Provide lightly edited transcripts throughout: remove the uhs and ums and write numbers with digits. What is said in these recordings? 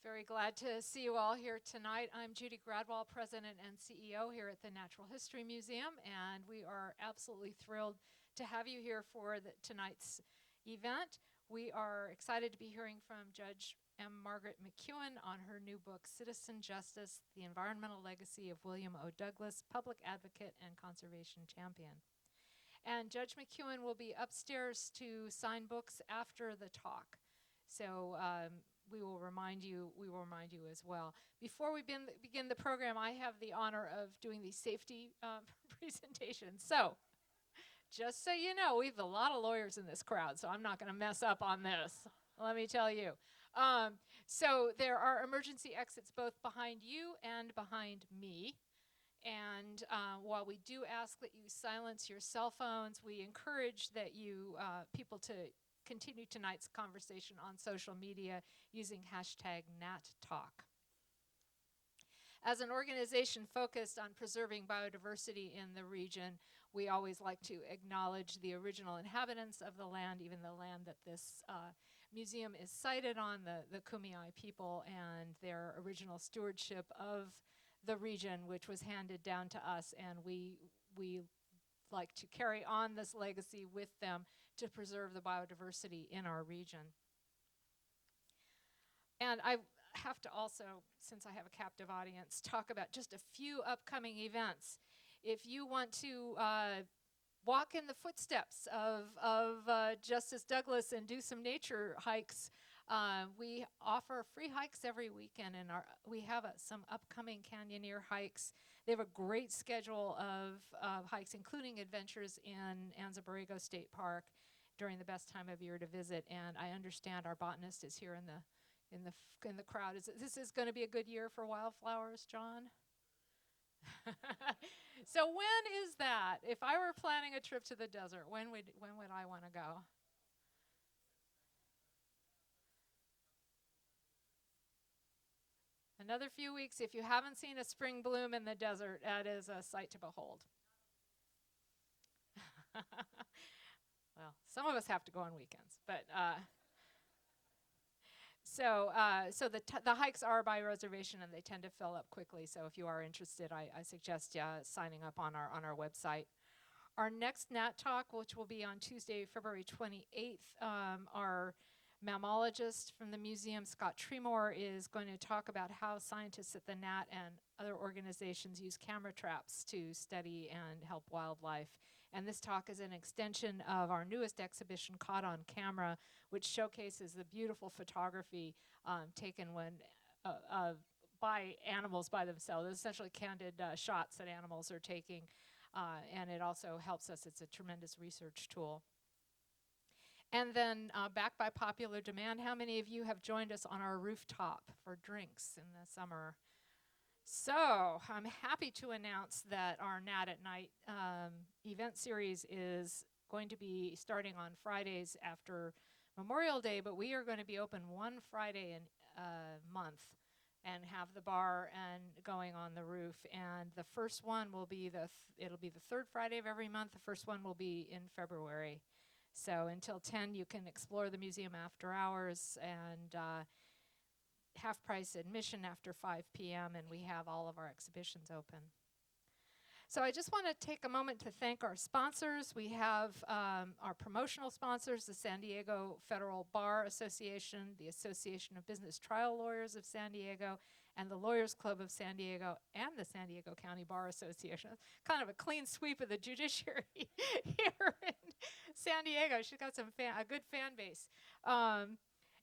Very glad to see you all here tonight. I'm Judy Gradwell, President and CEO here at the Natural History Museum, and we are absolutely thrilled to have you here for tonight's event. We are excited to be hearing from Judge Margaret McKeown on her new book, Citizen Justice, The Environmental Legacy of William O. Douglas, Public Advocate and Conservation Champion. And Judge McKeown will be upstairs to sign books after the talk. So we will remind you as well. Before we begin the program, I have the honor of doing the safety presentation. So, just so you know, we have a lot of lawyers in this crowd, so I'm not going to mess up on this, let me tell you. So there are emergency exits both behind you and behind me. And while we do ask that you silence your cell phones, we encourage that you people to continue tonight's conversation on social media using #NatTalk. As an organization focused on preserving biodiversity in the region, we always like to acknowledge the original inhabitants of the land, even the land that this museum is sited on, the Kumeyaay people, and their original stewardship of the region, which was handed down to us, and we like to carry on this legacy with them to preserve the biodiversity in our region. And I have to also, since I have a captive audience, talk about just a few upcoming events. If you want to walk in the footsteps of Justice Douglas and do some nature hikes, we offer free hikes every weekend, and we have some upcoming canyoneer hikes. They have a great schedule of hikes, including adventures in Anza Borrego State Park during the best time of year to visit. And I understand our botanist is here in the crowd. This is going to be a good year for wildflowers, John? So when is that? If I were planning a trip to the desert, when would I want to go? Another few weeks. If you haven't seen a spring bloom in the desert, that is a sight to behold. Well, some of us have to go on weekends, but so the hikes are by reservation, and they tend to fill up quickly. So if you are interested, I suggest signing up on our website. Our next Nat Talk, which will be on Tuesday, February 28th, our mammologist from the museum, Scott Tremore, is going to talk about how scientists at the Nat and other organizations use camera traps to study and help wildlife. And this talk is an extension of our newest exhibition, Caught on Camera, which showcases the beautiful photography taken when by animals by themselves. It's essentially candid shots that animals are taking, and it also helps us. It's a tremendous research tool. And then back by popular demand, how many of you have joined us on our rooftop for drinks in the summer? So I'm happy to announce that our Nat at Night event series is going to be starting on Fridays after Memorial Day, but we are going to be open one Friday a month and have the bar and going on the roof. And the first one will be it'll be the third Friday of every month. The first one will be in February. So until 10, you can explore the museum after hours, and half-price admission after 5 p.m., and we have all of our exhibitions open. So I just want to take a moment to thank our sponsors. We have our promotional sponsors, the San Diego Federal Bar Association, the Association of Business Trial Lawyers of San Diego, and the Lawyers Club of San Diego, and the San Diego County Bar Association. Kind of a clean sweep of the judiciary here in San Diego. She's got a good fan base.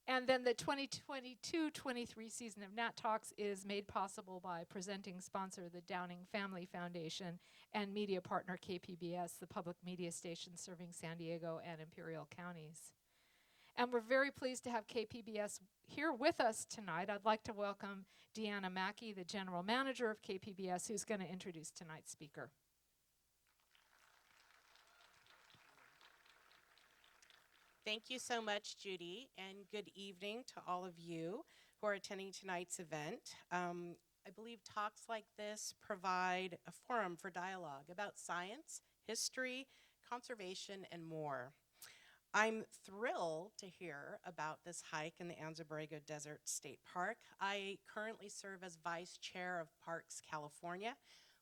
And then the 2022-23 season of Nat Talks is made possible by presenting sponsor, the Downing Family Foundation, and media partner KPBS, the public media station serving San Diego and Imperial counties. And we're very pleased to have KPBS here with us tonight. I'd like to welcome Deanna Mackey, the general manager of KPBS, who's going to introduce tonight's speaker. Thank you so much, Judy, and good evening to all of you who are attending tonight's event. I believe talks like this provide a forum for dialogue about science, history, conservation, and more. I'm thrilled to hear about this hike in the Anza Borrego Desert State Park. I currently serve as Vice Chair of Parks California,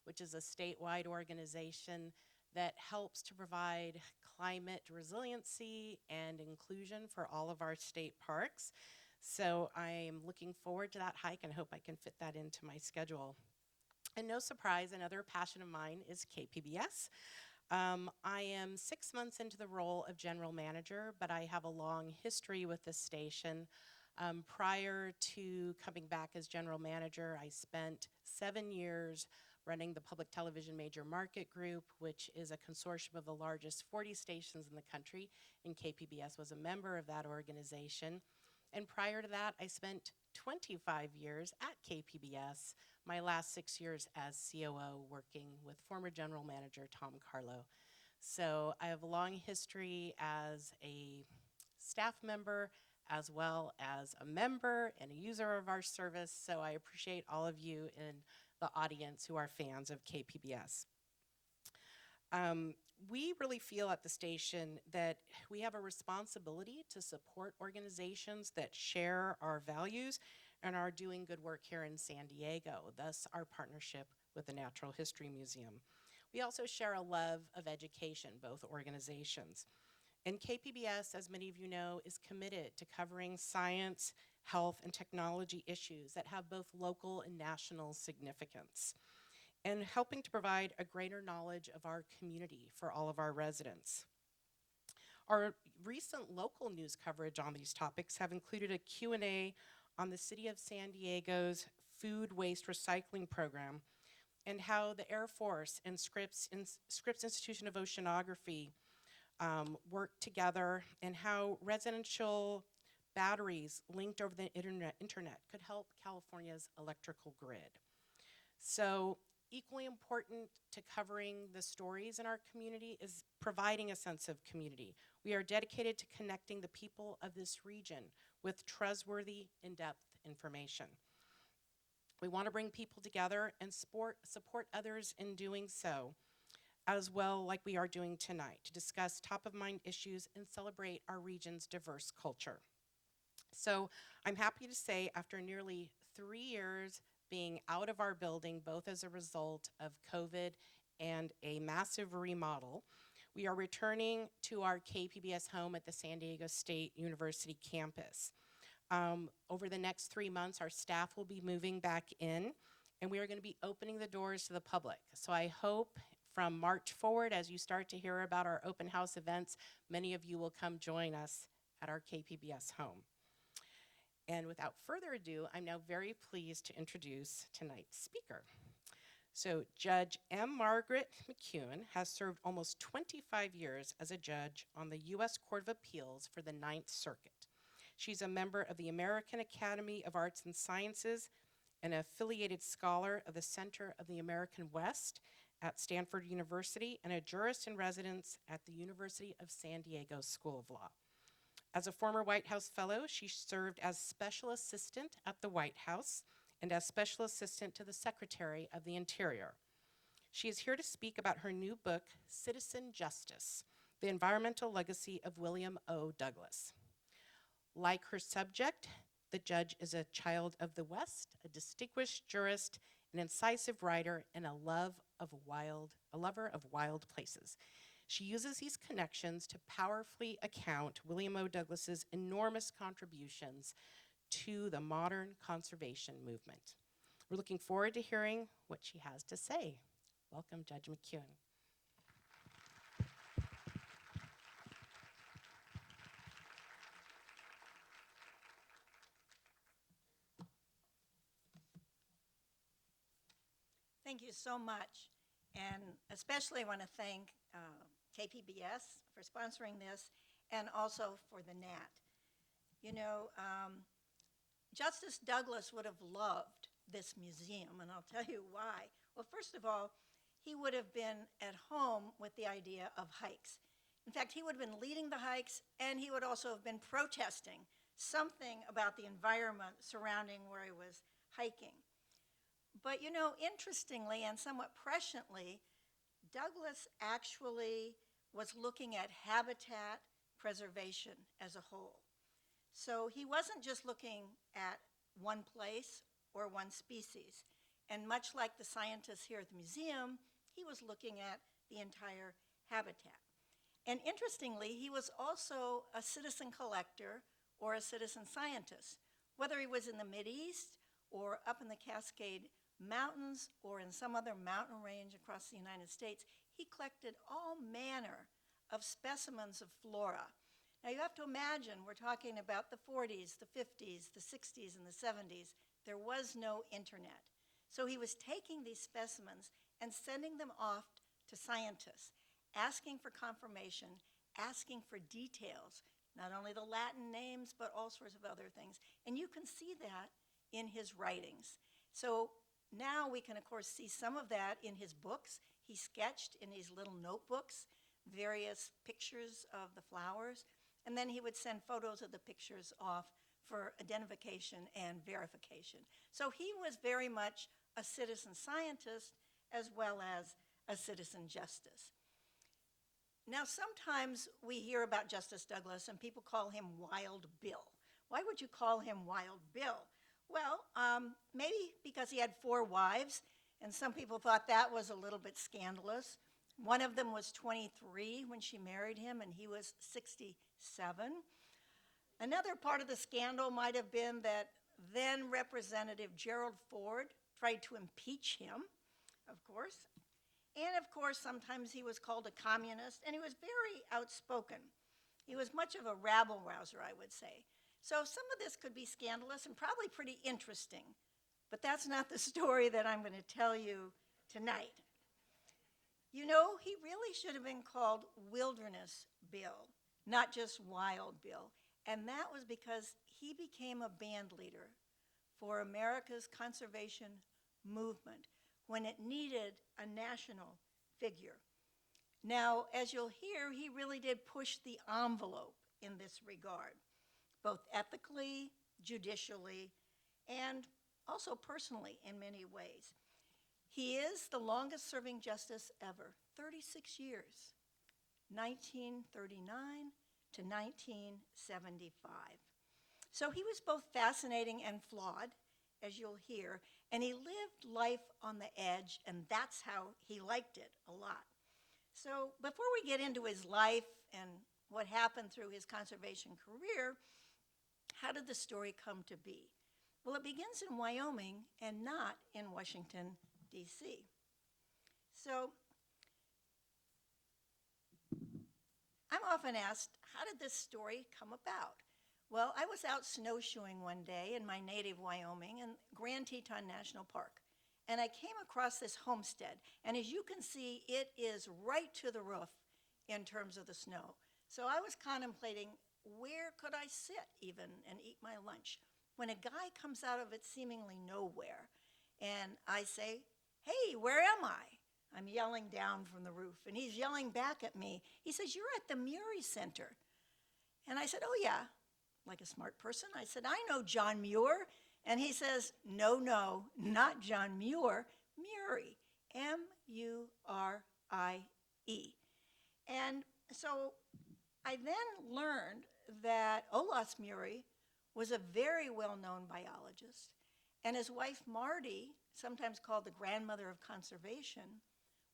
which is a statewide organization that helps to provide climate resiliency and inclusion for all of our state parks. So I'm looking forward to that hike and hope I can fit that into my schedule. And no surprise, another passion of mine is KPBS. I am 6 months into the role of general manager, but I have a long history with this station. Prior to coming back as general manager, I spent 7 years running the Public Television Major Market Group, which is a consortium of the largest 40 stations in the country, and KPBS was a member of that organization. And prior to that, I spent 25 years at KPBS, my last 6 years as COO, working with former general manager Tom Carlo. So I have a long history as a staff member, as well as a member and a user of our service. So I appreciate all of you in the audience who are fans of KPBS. We really feel at the station that we have a responsibility to support organizations that share our values and are doing good work here in San Diego, thus our partnership with the Natural History Museum. We also share a love of education, both organizations. And KPBS, as many of you know, is committed to covering science, health, and technology issues that have both local and national significance, and helping to provide a greater knowledge of our community for all of our residents. Our recent local news coverage on these topics have included a Q&A on the City of San Diego's food waste recycling program and how the Air Force and Scripps Institution of Oceanography work together, and how residential batteries linked over the internet could help California's electrical grid. So equally important to covering the stories in our community is providing a sense of community. We are dedicated to connecting the people of this region with trustworthy, in-depth information. We want to bring people together and support others in doing so, as well, like we are doing tonight, to discuss top-of-mind issues and celebrate our region's diverse culture. So I'm happy to say, after nearly 3 years being out of our building, both as a result of COVID and a massive remodel, we are returning to our KPBS home at the San Diego State University campus. Over the next 3 months, our staff will be moving back in, and we are going to be opening the doors to the public. So I hope from March forward, as you start to hear about our open house events, many of you will come join us at our KPBS home. And without further ado, I'm now very pleased to introduce tonight's speaker. So Judge M. Margaret McKeown has served almost 25 years as a judge on the U.S. Court of Appeals for the Ninth Circuit. She's a member of the American Academy of Arts and Sciences, an affiliated scholar of the Center of the American West at Stanford University, and a jurist in residence at the University of San Diego School of Law. As a former White House fellow, she served as special assistant at the White House and as special assistant to the Secretary of the Interior. She is here to speak about her new book, Citizen Justice: The Environmental Legacy of William O. Douglas. Like her subject, the judge is a child of the West, a distinguished jurist, an incisive writer, and a lover of wild places. She uses these connections to powerfully account William O. Douglas's enormous contributions to the modern conservation movement. We're looking forward to hearing what she has to say. Welcome, Judge McKeown. Thank you so much, and especially want to thank KPBS for sponsoring this, and also for the NAT. You know, Justice Douglas would have loved this museum, and I'll tell you why. Well, first of all, he would have been at home with the idea of hikes. In fact, he would have been leading the hikes, and he would also have been protesting something about the environment surrounding where he was hiking. But you know, interestingly and somewhat presciently, Douglas actually was looking at habitat, preservation as a whole. So he wasn't just looking at one place or one species. And much like the scientists here at the museum, he was looking at the entire habitat. And interestingly, he was also a citizen collector or a citizen scientist. Whether he was in the Mideast or up in the Cascade Mountains or in some other mountain range across the United States, he collected all manner of specimens of flora. Now you have to imagine, we're talking about the 40s, the 50s, the 60s, and the 70s. There was no internet. So he was taking these specimens and sending them off to scientists, asking for confirmation, asking for details, not only the Latin names, but all sorts of other things. And you can see that in his writings. So now we can, of course, see some of that in his books. He sketched in these little notebooks various pictures of the flowers, and then he would send photos of the pictures off for identification and verification. So he was very much a citizen scientist as well as a citizen justice. Now, sometimes we hear about Justice Douglas and people call him Wild Bill. Why would you call him Wild Bill? Well, maybe because he had 4 wives, and some people thought that was a little bit scandalous. One of them was 23 when she married him, and he was 67. Another part of the scandal might have been that then Representative Gerald Ford tried to impeach him, of course. And of course, sometimes he was called a communist, and he was very outspoken. He was much of a rabble-rouser, I would say. So some of this could be scandalous and probably pretty interesting, but that's not the story that I'm going to tell you tonight. You know, he really should have been called Wilderness Bill, not just Wild Bill, and that was because he became a band leader for America's conservation movement when it needed a national figure. Now, as you'll hear, he really did push the envelope in this regard, both ethically, judicially, and also personally in many ways. He is the longest serving justice ever, 36 years, 1939 to 1975. So he was both fascinating and flawed, as you'll hear, and he lived life on the edge, and that's how he liked it a lot. So before we get into his life and what happened through his conservation career, how did the story come to be? Well, it begins in Wyoming and not in Washington, D.C. So I'm often asked, how did this story come about? Well, I was out snowshoeing one day in my native Wyoming in Grand Teton National Park, and I came across this homestead, and as you can see, it is right to the roof in terms of the snow. So I was contemplating, where could I sit even and eat my lunch, when a guy comes out of it seemingly nowhere, and I say, "Hey, where am I?" I'm yelling down from the roof, and he's yelling back at me. He says, "You're at the Murie Center." And I said, "Oh, yeah." Like a smart person, I said, "I know John Muir." And he says, "No, not John Muir, Murie, M-U-R-I-E. And so I then learned that Olaus Murie was a very well-known biologist, and his wife Marty, sometimes called the grandmother of conservation,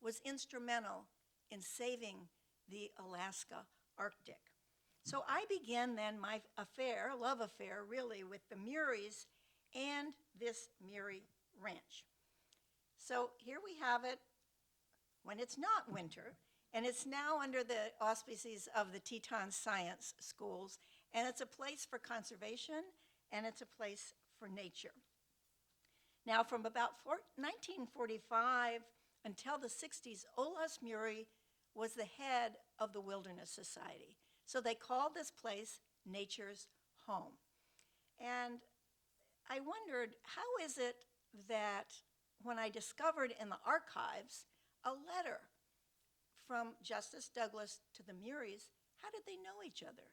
was instrumental in saving the Alaska Arctic. So I began then my affair, love affair really, with the Muries and this Murie Ranch. So here we have it when it's not winter, and it's now under the auspices of the Teton Science Schools, and it's a place for conservation, and it's a place for nature. Now, from about 1945 until the 60s, Olaus Murie was the head of the Wilderness Society. So they called this place Nature's Home. And I wondered, how is it that when I discovered in the archives a letter from Justice Douglas to the Muries, how did they know each other?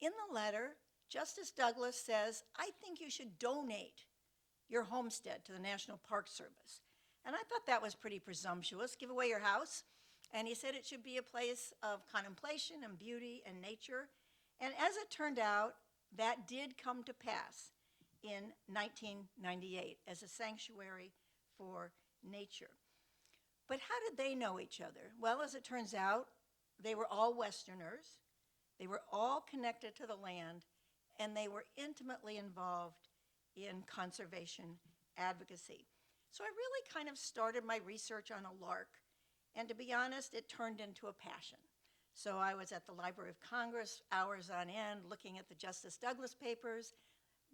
In the letter, Justice Douglas says, "I think you should donate your homestead to the National Park Service." And I thought that was pretty presumptuous. Give away your house? And he said it should be a place of contemplation and beauty and nature. And as it turned out, that did come to pass in 1998 as a sanctuary for nature. But how did they know each other? Well, as it turns out, they were all Westerners. They were all connected to the land, and they were intimately involved in conservation advocacy. So I really kind of started my research on a lark, and to be honest, it turned into a passion. So I was at the Library of Congress hours on end looking at the Justice Douglas papers,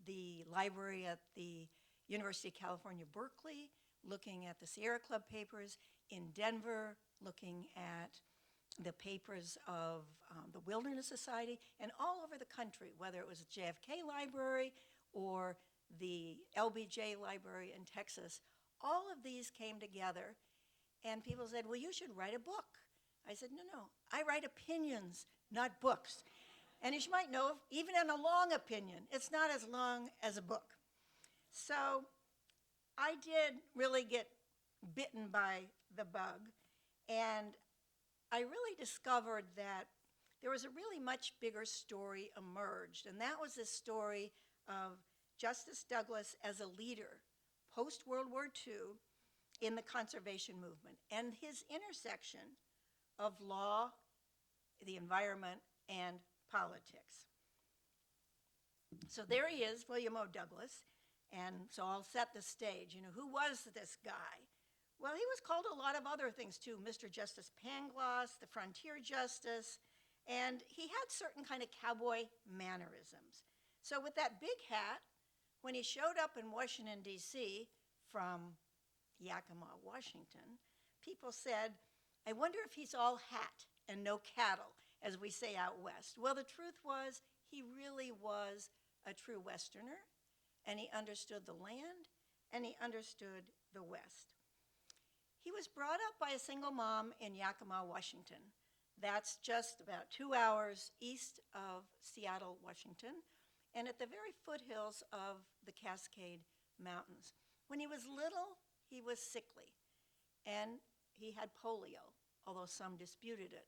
the library at the University of California, Berkeley, looking at the Sierra Club papers, in Denver, looking at the papers of the Wilderness Society, and all over the country, whether it was the JFK Library or the LBJ Library in Texas. All of these came together, and people said, well, you should write a book. I said, no, I write opinions, not books. And as you might know, even in a long opinion, it's not as long as a book. So I did really get bitten by the bug, and I really discovered that there was a really much bigger story emerged, and that was this story of Justice Douglas as a leader post-World War II in the conservation movement, and his intersection of law, the environment, and politics. So there he is, William O. Douglas, and so I'll set the stage. You know, who was this guy? Well, he was called a lot of other things too, Mr. Justice Pangloss, the Frontier Justice, and he had certain kind of cowboy mannerisms. So with that big hat, when he showed up in Washington, D.C. from Yakima, Washington, people said, I wonder if he's all hat and no cattle, as we say out west. Well, the truth was, he really was a true Westerner, and he understood the land, and he understood the West. He was brought up by a single mom in Yakima, Washington. That's just about 2 hours east of Seattle, Washington, and at the very foothills of the Cascade Mountains. When he was little, he was sickly, and he had polio, although some disputed it.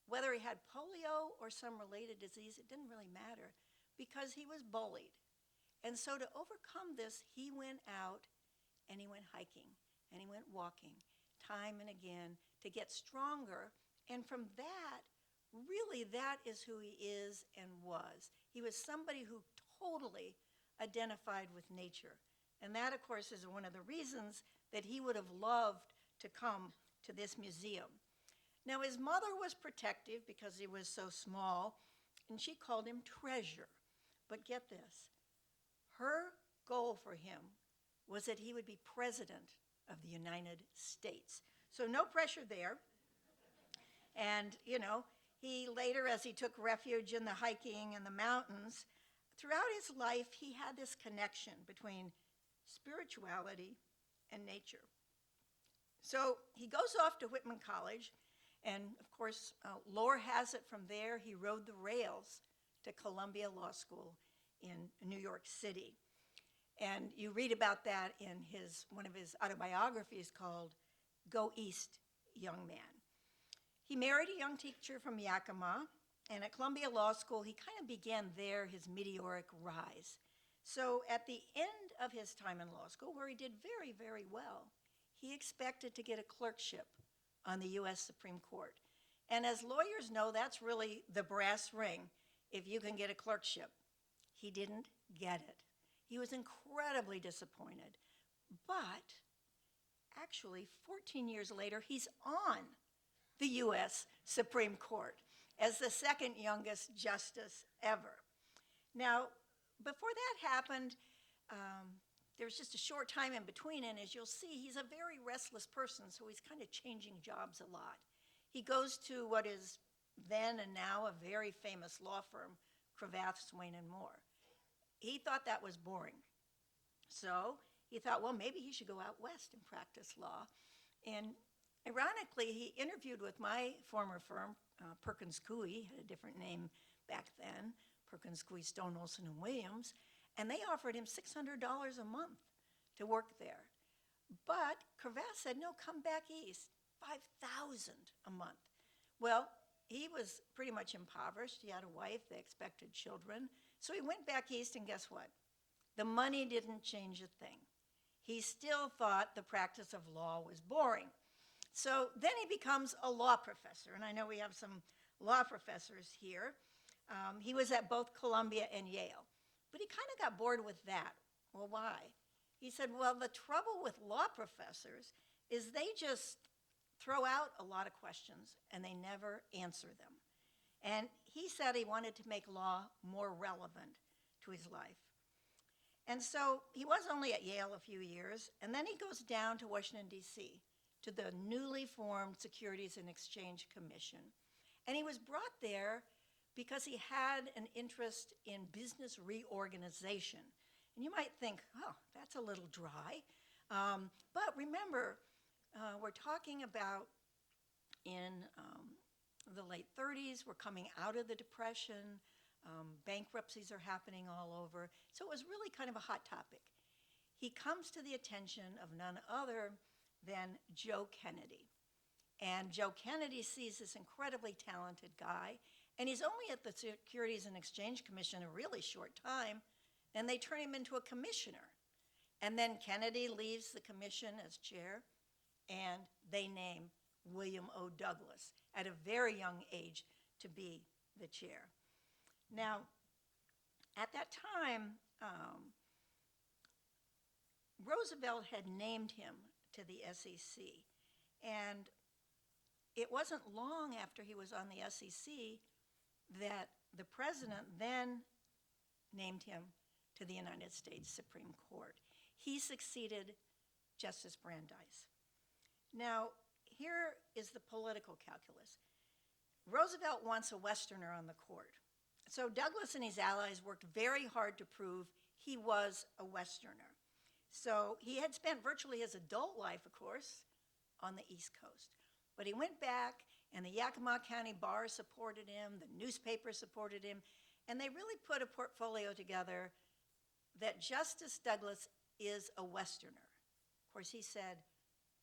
Whether he had polio or some related disease, it didn't really matter, because he was bullied. And so to overcome this, he went out and he went hiking and he went walking time and again to get stronger. And from that, really that is who he is and was. He was somebody who totally identified with nature. And that, of course, is one of the reasons that he would have loved to come to this museum. Now, his mother was protective because he was so small, and she called him Treasure. But get this, her goal for him was that he would be president of the United States. So no pressure there. And, you know, he later, as he took refuge in the hiking and the mountains, throughout his life, he had this connection between spirituality and nature. So he goes off to Whitman College, and of course, lore has it from there, he rode the rails to Columbia Law School in New York City. And you read about that in one of his autobiographies called Go East, Young Man. He married a young teacher from Yakima, and at Columbia Law School, he kind of began there his meteoric rise. So at the end of his time in law school, where he did very, very well, he expected to get a clerkship on the U.S. Supreme Court. And as lawyers know, that's really the brass ring if you can get a clerkship. He didn't get it. He was incredibly disappointed. But actually, 14 years later, he's on the U.S. Supreme Court as the second youngest justice ever. Now, before that happened, there was just a short time in between, and as you'll see, he's a very restless person, so he's kind of changing jobs a lot. He goes to what is then and now a very famous law firm, Cravath, Swaine & Moore. He thought that was boring. So he thought, well, maybe he should go out west and practice law. And ironically, he interviewed with my former firm, Perkins Coie, had a different name back then, Perkins Coie, Stone, Olson, and Williams, and they offered him $600 a month to work there. But Cravath said, no, come back east. $5,000 a month. Well, he was pretty much impoverished. He had a wife, they expected children. So he went back east, and guess what? The money didn't change a thing. He still thought the practice of law was boring. So then he becomes a law professor, and I know we have some law professors here. He was at both Columbia and Yale, but he kind of got bored with that. Well, why? He said, well, the trouble with law professors is they just throw out a lot of questions and they never answer them. And he said he wanted to make law more relevant to his life. And so he was only at Yale a few years, and then he goes down to Washington, D.C., to the newly formed Securities and Exchange Commission. And he was brought there because he had an interest in business reorganization. And you might think, oh, that's a little dry. But remember, we're talking about in the late 30s, we're coming out of the Depression, bankruptcies are happening all over. So it was really kind of a hot topic. He comes to the attention of none other than Joe Kennedy. And Joe Kennedy sees this incredibly talented guy, and he's only at the Securities and Exchange Commission a really short time, and they turn him into a commissioner. And then Kennedy leaves the commission as chair, and they name William O. Douglas at a very young age to be the chair. Now, at that time, Roosevelt had named him to the SEC, and it wasn't long after he was on the SEC that the president then named him to the United States Supreme Court. He succeeded Justice Brandeis. Now, here is the political calculus. Roosevelt wants a Westerner on the court. So Douglas and his allies worked very hard to prove he was a Westerner. So he had spent virtually his adult life, of course, on the East Coast. But he went back, and the Yakima County Bar supported him, the newspaper supported him, and they really put a portfolio together that Justice Douglas is a Westerner. Of course, he said,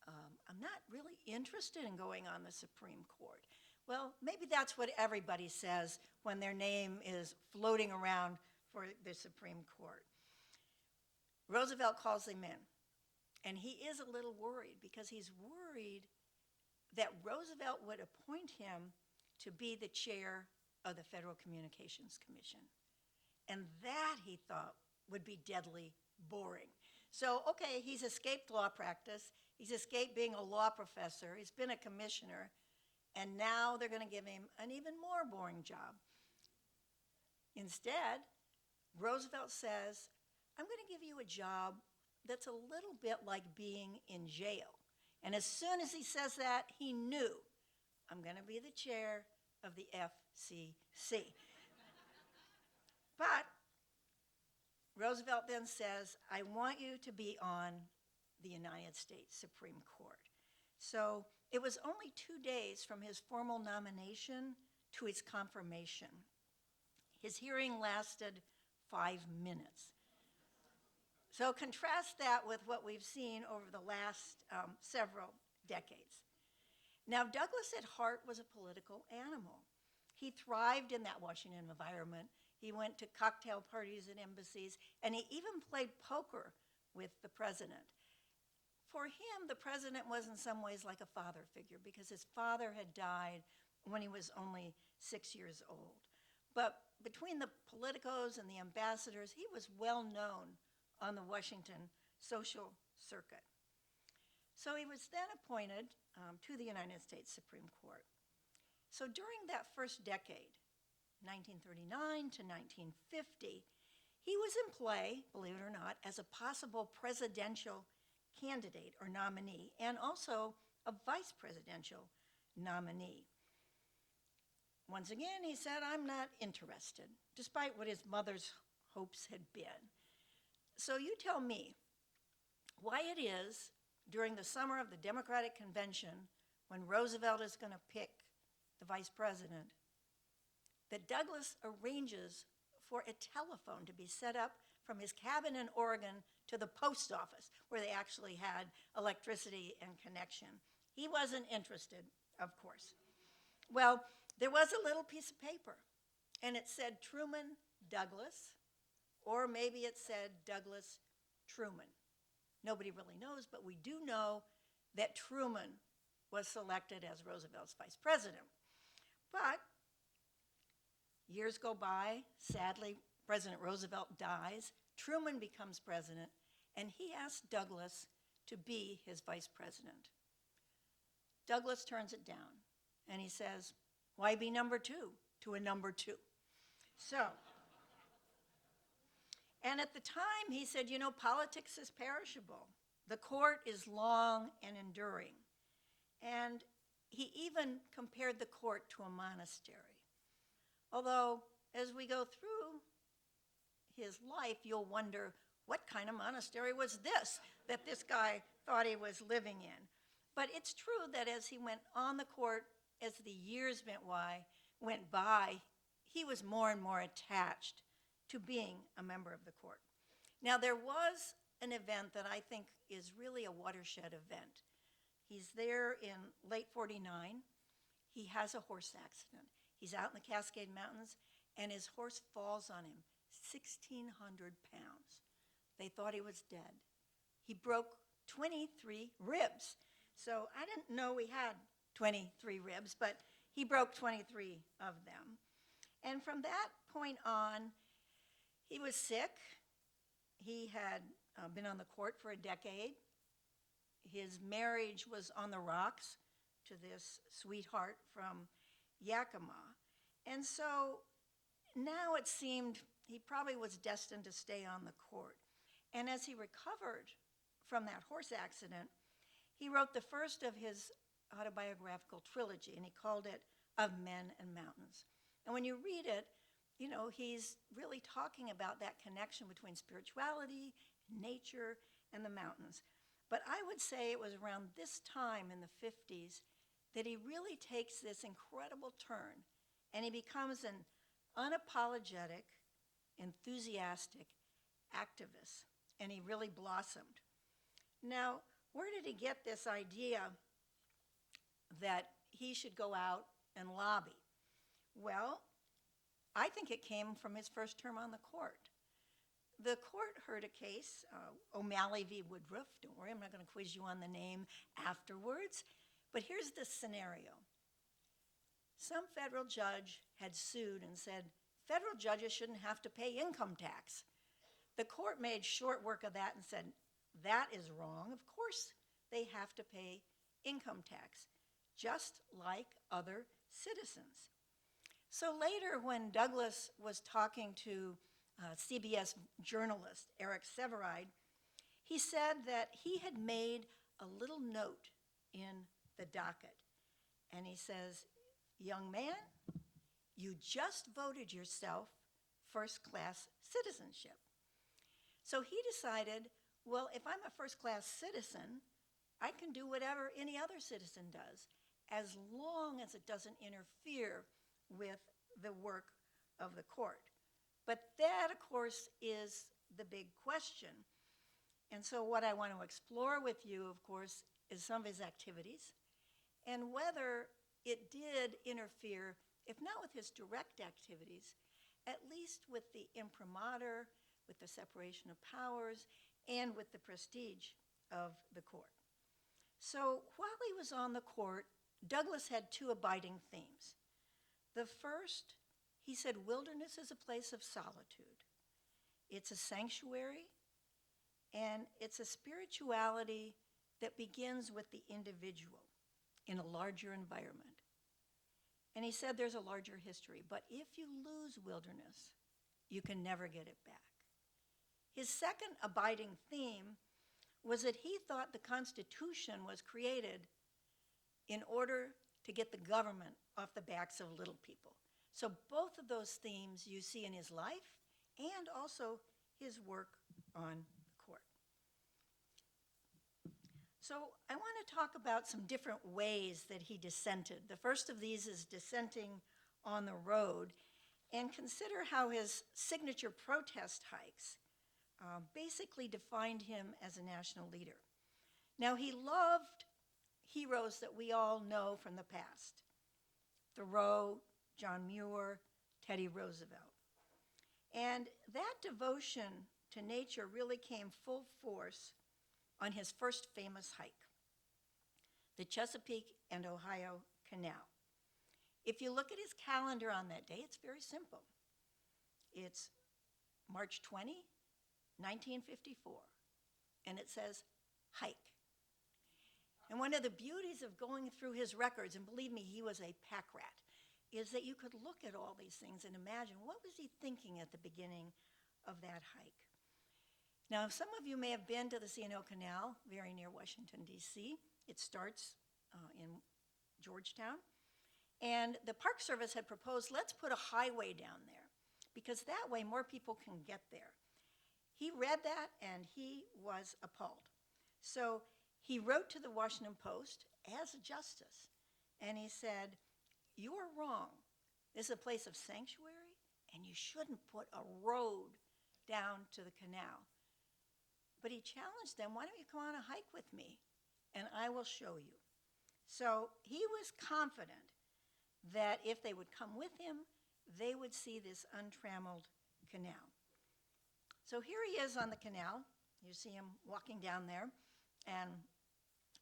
I'm not really interested in going on the Supreme Court. Well, maybe that's what everybody says when their name is floating around for the Supreme Court. Roosevelt calls him in, and he is a little worried because he's worried that Roosevelt would appoint him to be the chair of the Federal Communications Commission. And that, he thought, would be deadly boring. So, okay, he's escaped law practice, he's escaped being a law professor, he's been a commissioner, and now they're going to give him an even more boring job. Instead, Roosevelt says, I'm going to give you a job that's a little bit like being in jail. And as soon as he says that, he knew, I'm going to be the chair of the FCC. But Roosevelt then says, I want you to be on the United States Supreme Court. So it was only 2 days from his formal nomination to his confirmation. His hearing lasted 5 minutes. So contrast that with what we've seen over the last several decades. Now, Douglas at heart was a political animal. He thrived in that Washington environment. He went to cocktail parties at embassies, and he even played poker with the president. For him, the president was in some ways like a father figure because his father had died when he was only 6 years old. But between the politicos and the ambassadors, he was well known on the Washington social circuit. So he was then appointed to the United States Supreme Court. So during that first decade, 1939 to 1950, he was in play, believe it or not, as a possible presidential candidate or nominee, and also a vice presidential nominee. Once again, he said, I'm not interested, despite what his mother's hopes had been. So you tell me why it is during the summer of the Democratic Convention, when Roosevelt is going to pick the vice president, that Douglas arranges for a telephone to be set up from his cabin in Oregon to the post office, where they actually had electricity and connection. He wasn't interested, of course. Well, there was a little piece of paper, and it said Truman Douglas, or maybe it said Douglas Truman. Nobody really knows, but we do know that Truman was selected as Roosevelt's vice president. But years go by, sadly, President Roosevelt dies, Truman becomes president, and he asks Douglas to be his vice president. Douglas turns it down, and he says, why be number two to a number two? So, and at the time, he said, you know, politics is perishable. The court is long and enduring. And he even compared the court to a monastery. Although, as we go through his life, you'll wonder, what kind of monastery was this that this guy thought he was living in? But it's true that as he went on the court, as the years went by, he was more and more attached to being a member of the court. Now, there was an event that I think is really a watershed event. He's there in late 49. He has a horse accident. He's out in the Cascade Mountains, and his horse falls on him, 1,600 pounds. They thought he was dead. He broke 23 ribs. So I didn't know he had 23 ribs, but he broke 23 of them. And from that point on, he was sick. He had been on the court for a decade. His marriage was on the rocks to this sweetheart from Yakima. And so now it seemed he probably was destined to stay on the court. And as he recovered from that horse accident, he wrote the first of his autobiographical trilogy, and he called it Of Men and Mountains. And when you read it, you know, he's really talking about that connection between spirituality, nature, and the mountains. But I would say it was around this time in the 50s that he really takes this incredible turn, and he becomes an unapologetic, enthusiastic activist, and he really blossomed. Now, where did he get this idea that he should go out and lobby? Well, I think it came from his first term on the court. The court heard a case, O'Malley v. Woodruff. Don't worry, I'm not going to quiz you on the name afterwards. But here's the scenario. Some federal judge had sued and said, federal judges shouldn't have to pay income tax. The court made short work of that and said, that is wrong. Of course they have to pay income tax, just like other citizens. So later, when Douglas was talking to CBS journalist Eric Severide, he said that he had made a little note in the docket. And he says, young man, you just voted yourself first-class citizenship. So he decided, well, if I'm a first-class citizen, I can do whatever any other citizen does, as long as it doesn't interfere with the work of the court. But that, of course, is the big question. And so what I want to explore with you, of course, is some of his activities and whether it did interfere, if not with his direct activities, at least with the imprimatur, with the separation of powers, and with the prestige of the court. So while he was on the court, Douglas had two abiding themes. The first, he said, wilderness is a place of solitude. It's a sanctuary, and it's a spirituality that begins with the individual in a larger environment. And he said there's a larger history, but if you lose wilderness, you can never get it back. His second abiding theme was that he thought the Constitution was created in order to get the government off the backs of little people. So both of those themes you see in his life and also his work on the court. So I want to talk about some different ways that he dissented. The first of these is dissenting on the road, and consider how his signature protest hikes basically defined him as a national leader. Now, he heroes that we all know from the past. Thoreau, John Muir, Teddy Roosevelt. And that devotion to nature really came full force on his first famous hike, the Chesapeake and Ohio Canal. If you look at his calendar on that day, it's very simple. It's March 20, 1954, and it says hike. And one of the beauties of going through his records, and believe me, he was a pack rat, is that you could look at all these things and imagine what was he thinking at the beginning of that hike. Now, some of you may have been to the C&O Canal, very near Washington, D.C. It starts in Georgetown. And the Park Service had proposed, let's put a highway down there, because that way more people can get there. He read that, and he was appalled. So he wrote to the Washington Post as a justice, and he said, "You are wrong. This is a place of sanctuary, and you shouldn't put a road down to the canal." But he challenged them, "Why don't you come on a hike with me, and I will show you." So he was confident that if they would come with him, they would see this untrammeled canal. So here he is on the canal. You see him walking down there, and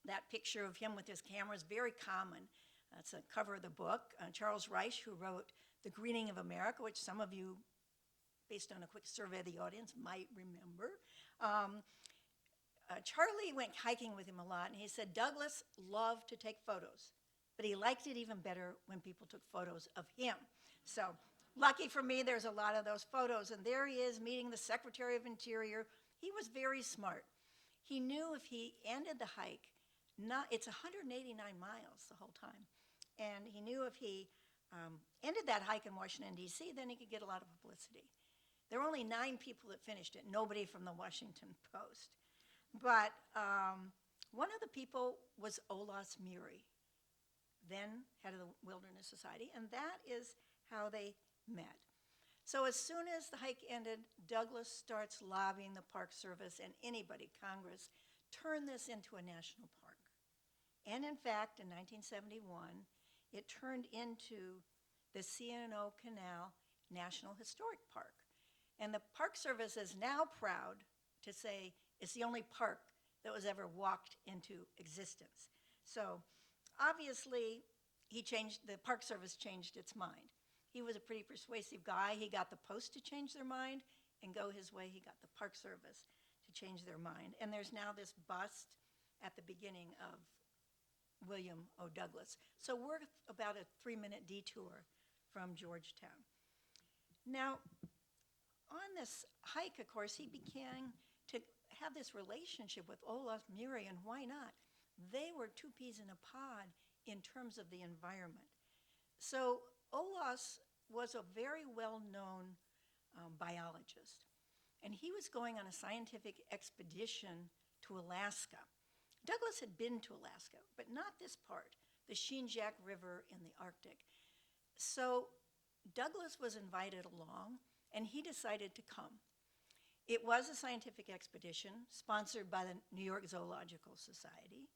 that picture of him with his camera is very common. That's the cover of the book. Charles Reich, who wrote The Greening of America, which some of you, based on a quick survey of the audience, might remember. Charlie went hiking with him a lot, and he said Douglas loved to take photos, but he liked it even better when people took photos of him. So lucky for me, there's a lot of those photos, and there he is meeting the Secretary of Interior. He was very smart. He knew if he ended the hike, it's 189 miles the whole time, and he knew if he ended that hike in Washington, D.C., then he could get a lot of publicity. There were only 9 people that finished it, nobody from the Washington Post. But one of the people was Olaus Murie, then head of the Wilderness Society, and that is how they met. So as soon as the hike ended, Douglas starts lobbying the Park Service and anybody, Congress, turn this into a national park. And in fact, in 1971, it turned into the C&O Canal National Historic Park. And the Park Service is now proud to say it's the only park that was ever walked into existence. So obviously, the Park Service changed its mind. He was a pretty persuasive guy. He got the Post to change their mind and go his way. He got the Park Service to change their mind. And there's now this bust at the beginning of William O. Douglas. So we're about a 3-minute detour from Georgetown. Now, on this hike, of course, he began to have this relationship with Olaus Murie, and why not? They were 2 peas in a pod in terms of the environment. So Olaus was a very well-known biologist, and he was going on a scientific expedition to Alaska. Douglas had been to Alaska, but not this part, the Shinjak River in the Arctic. So Douglas was invited along, and he decided to come. It was a scientific expedition sponsored by the New York Zoological Society.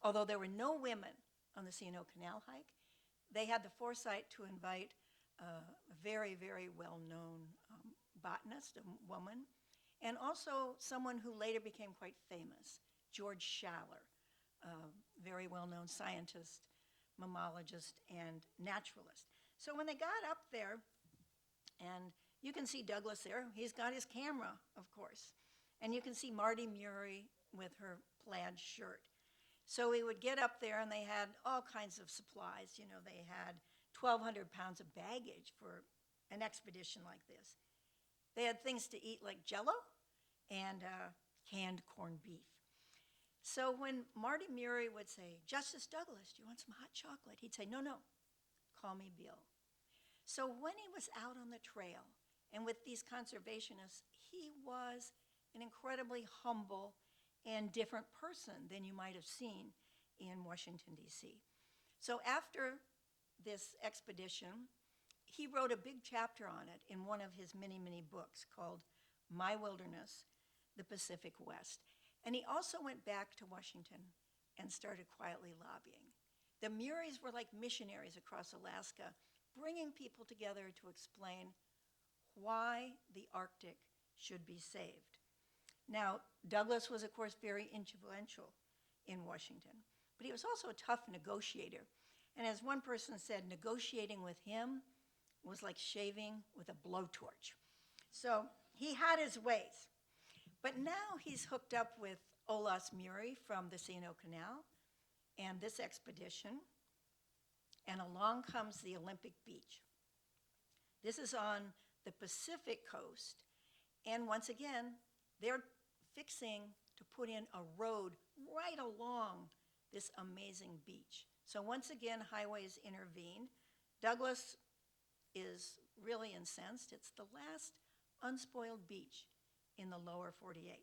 Although there were no women on the C&O Canal hike, they had the foresight to invite a very, very well-known botanist, a woman, and also someone who later became quite famous, George Schaller, a very well-known scientist, mammologist, and naturalist. So when they got up there, and you can see Douglas there, he's got his camera, of course, and you can see Marty Murie with her plaid shirt. So we would get up there, and they had all kinds of supplies. You know, they had 1,200 pounds of baggage for an expedition like this. They had things to eat like Jell-O and canned corned beef. So when Marty Murie would say, "Justice Douglas, do you want some hot chocolate?" He'd say, "No, no, call me Bill." So when he was out on the trail and with these conservationists, he was an incredibly humble and different person than you might have seen in Washington, D.C. So after this expedition, he wrote a big chapter on it in one of his many, many books called My Wilderness, the Pacific West. And he also went back to Washington and started quietly lobbying. The Muries were like missionaries across Alaska, bringing people together to explain why the Arctic should be saved. Now, Douglas was, of course, very influential in Washington, but he was also a tough negotiator. And as one person said, negotiating with him was like shaving with a blowtorch. So he had his ways. But now he's hooked up with Olaus Murie from the C&O Canal and this expedition, and along comes the Olympic Beach. This is on the Pacific coast, and once again, they're fixing to put in a road right along this amazing beach. So once again, highways intervene. Douglas is really incensed. It's the last unspoiled beach in the lower 48.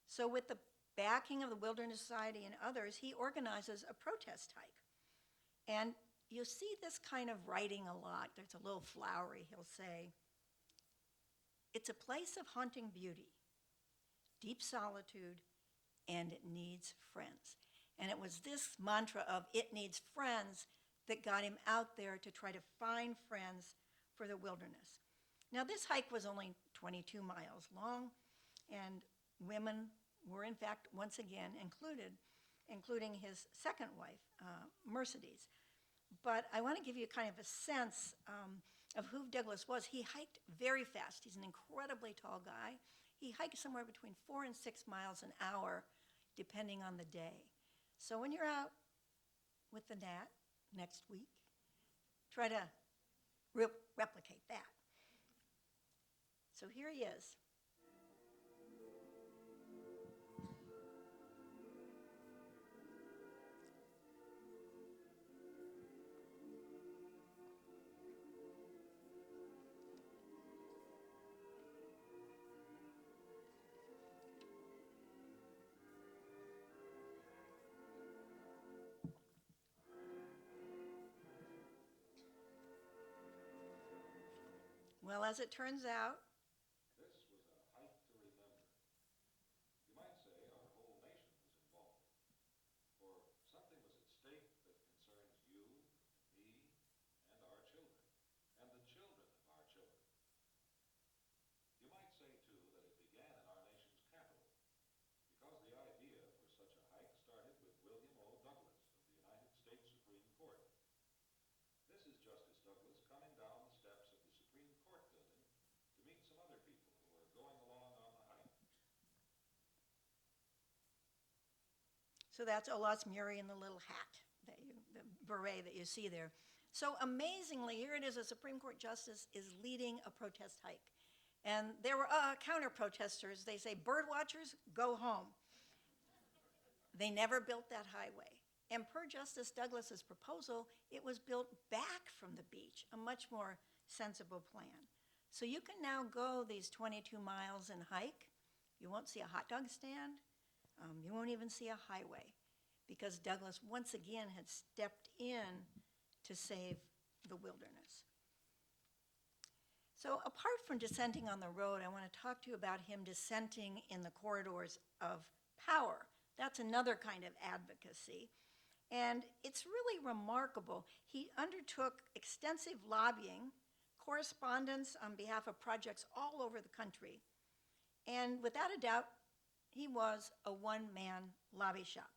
So with the backing of the Wilderness Society and others, he organizes a protest hike. And you see this kind of writing a lot. There's a little flowery. He'll say, "It's a place of haunting beauty, deep solitude, and it needs friends." And it was this mantra of "it needs friends" that got him out there to try to find friends for the wilderness. Now, this hike was only 22 miles long, and women were, in fact, once again included, including his second wife, Mercedes. But I want to give you kind of a sense of who Douglas was. He hiked very fast. He's an incredibly tall guy. He hiked somewhere between 4 and 6 miles an hour, depending on the day. So when you're out with the Nat next week, try to replicate that. So here he is. Well, as it turns out, This was a hike to remember. You might say our whole nation was involved, for something was at stake that concerns you, me, and our children, and the children of our children. You might say, too, that it began in our nation's capital, because the idea for such a hike started with William O. Douglas of the United States Supreme Court. This is Justice Douglas coming down the steps of the Supreme Court building to meet some other people who are going along on the hike. so that's Olaus Murie in the little hat, the beret that you see there. So amazingly, here it is, a Supreme Court justice is leading a protest hike. And there were counter-protesters. They say, "Bird watchers, go home." They never built that highway. And per Justice Douglas's proposal, it was built back from the beach, a much more sensible plan. So you can now go these 22 miles and hike. You won't see a hot dog stand. You won't even see a highway, because Douglas once again had stepped in to save the wilderness. So apart from dissenting on the road, I want to talk to you about him dissenting in the corridors of power. That's another kind of advocacy. And it's really remarkable. He undertook extensive lobbying, correspondence on behalf of projects all over the country. And without a doubt, he was a one-man lobby shop.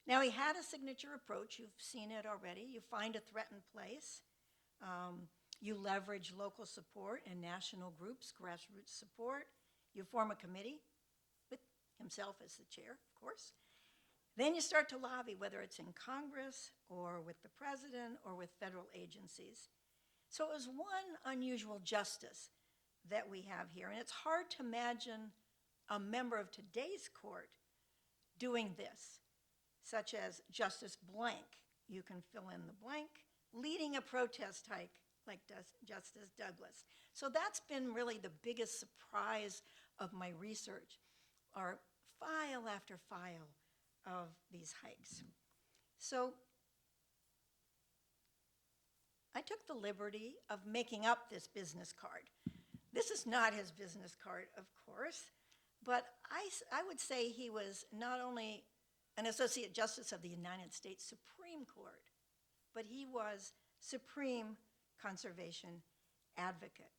Now, he had a signature approach. You've seen it already. You find a threatened place. You leverage local support and national groups, grassroots support. You form a committee with himself as the chair, of course. Then you start to lobby, whether it's in Congress or with the president or with federal agencies. So it was one unusual justice that we have here. And it's hard to imagine a member of today's court doing this, such as Justice Blank, you can fill in the blank, leading a protest hike like Justice Douglas. So that's been really the biggest surprise of my research, are file after file of these hikes. So I took the liberty of making up this business card. This is not his business card, of course, but I would say he was not only an Associate Justice of the United States Supreme Court, but he was supreme conservation advocate.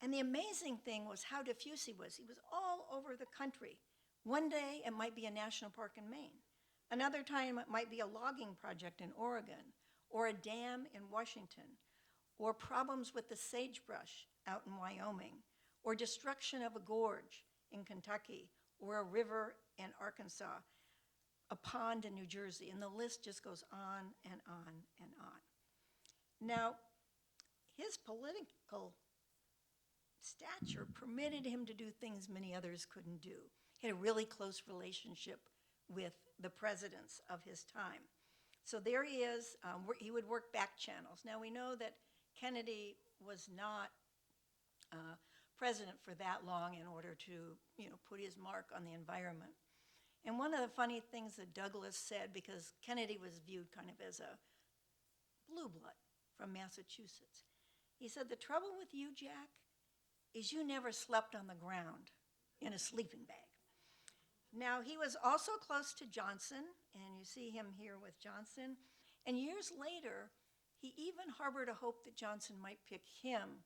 And the amazing thing was how diffuse he was. He was all over the country. One day it might be a national park in Maine. Another time it might be a logging project in Oregon, or a dam in Washington, or problems with the sagebrush out in Wyoming, or destruction of a gorge in Kentucky, or a river in Arkansas, a pond in New Jersey, and the list just goes on and on and on. Now, his political stature permitted him to do things many others couldn't do. He had a really close relationship with the presidents of his time. So there he is. He would work back channels. Now, we know that Kennedy was not president for that long in order to, put his mark on the environment. And one of the funny things that Douglas said, because Kennedy was viewed kind of as a blue blood from Massachusetts, he said, "The trouble with you, Jack, is you never slept on the ground in a sleeping bag." Now, he was also close to Johnson, and you see him here with Johnson. And years later, he even harbored a hope that Johnson might pick him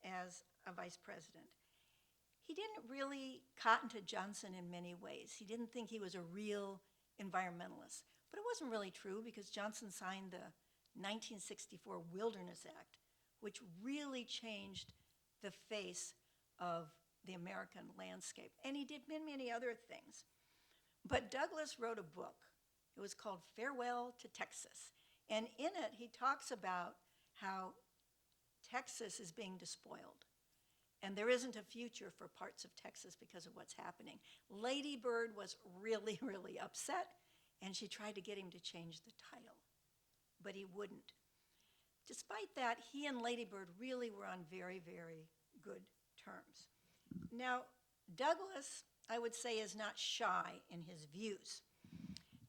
as a vice president. He didn't really cotton to Johnson in many ways. He didn't think he was a real environmentalist. But it wasn't really true, because Johnson signed the 1964 Wilderness Act, which really changed the face of the American landscape. And he did many other things. But Douglas wrote a book. It was called Farewell to Texas. And in it, he talks about how Texas is being despoiled. And there isn't a future for parts of Texas because of what's happening. Lady Bird was really, really upset, and she tried to get him to change the title, but he wouldn't. Despite that, he and Lady Bird really were on very, very good terms. Now, Douglas, I would say, is not shy in his views.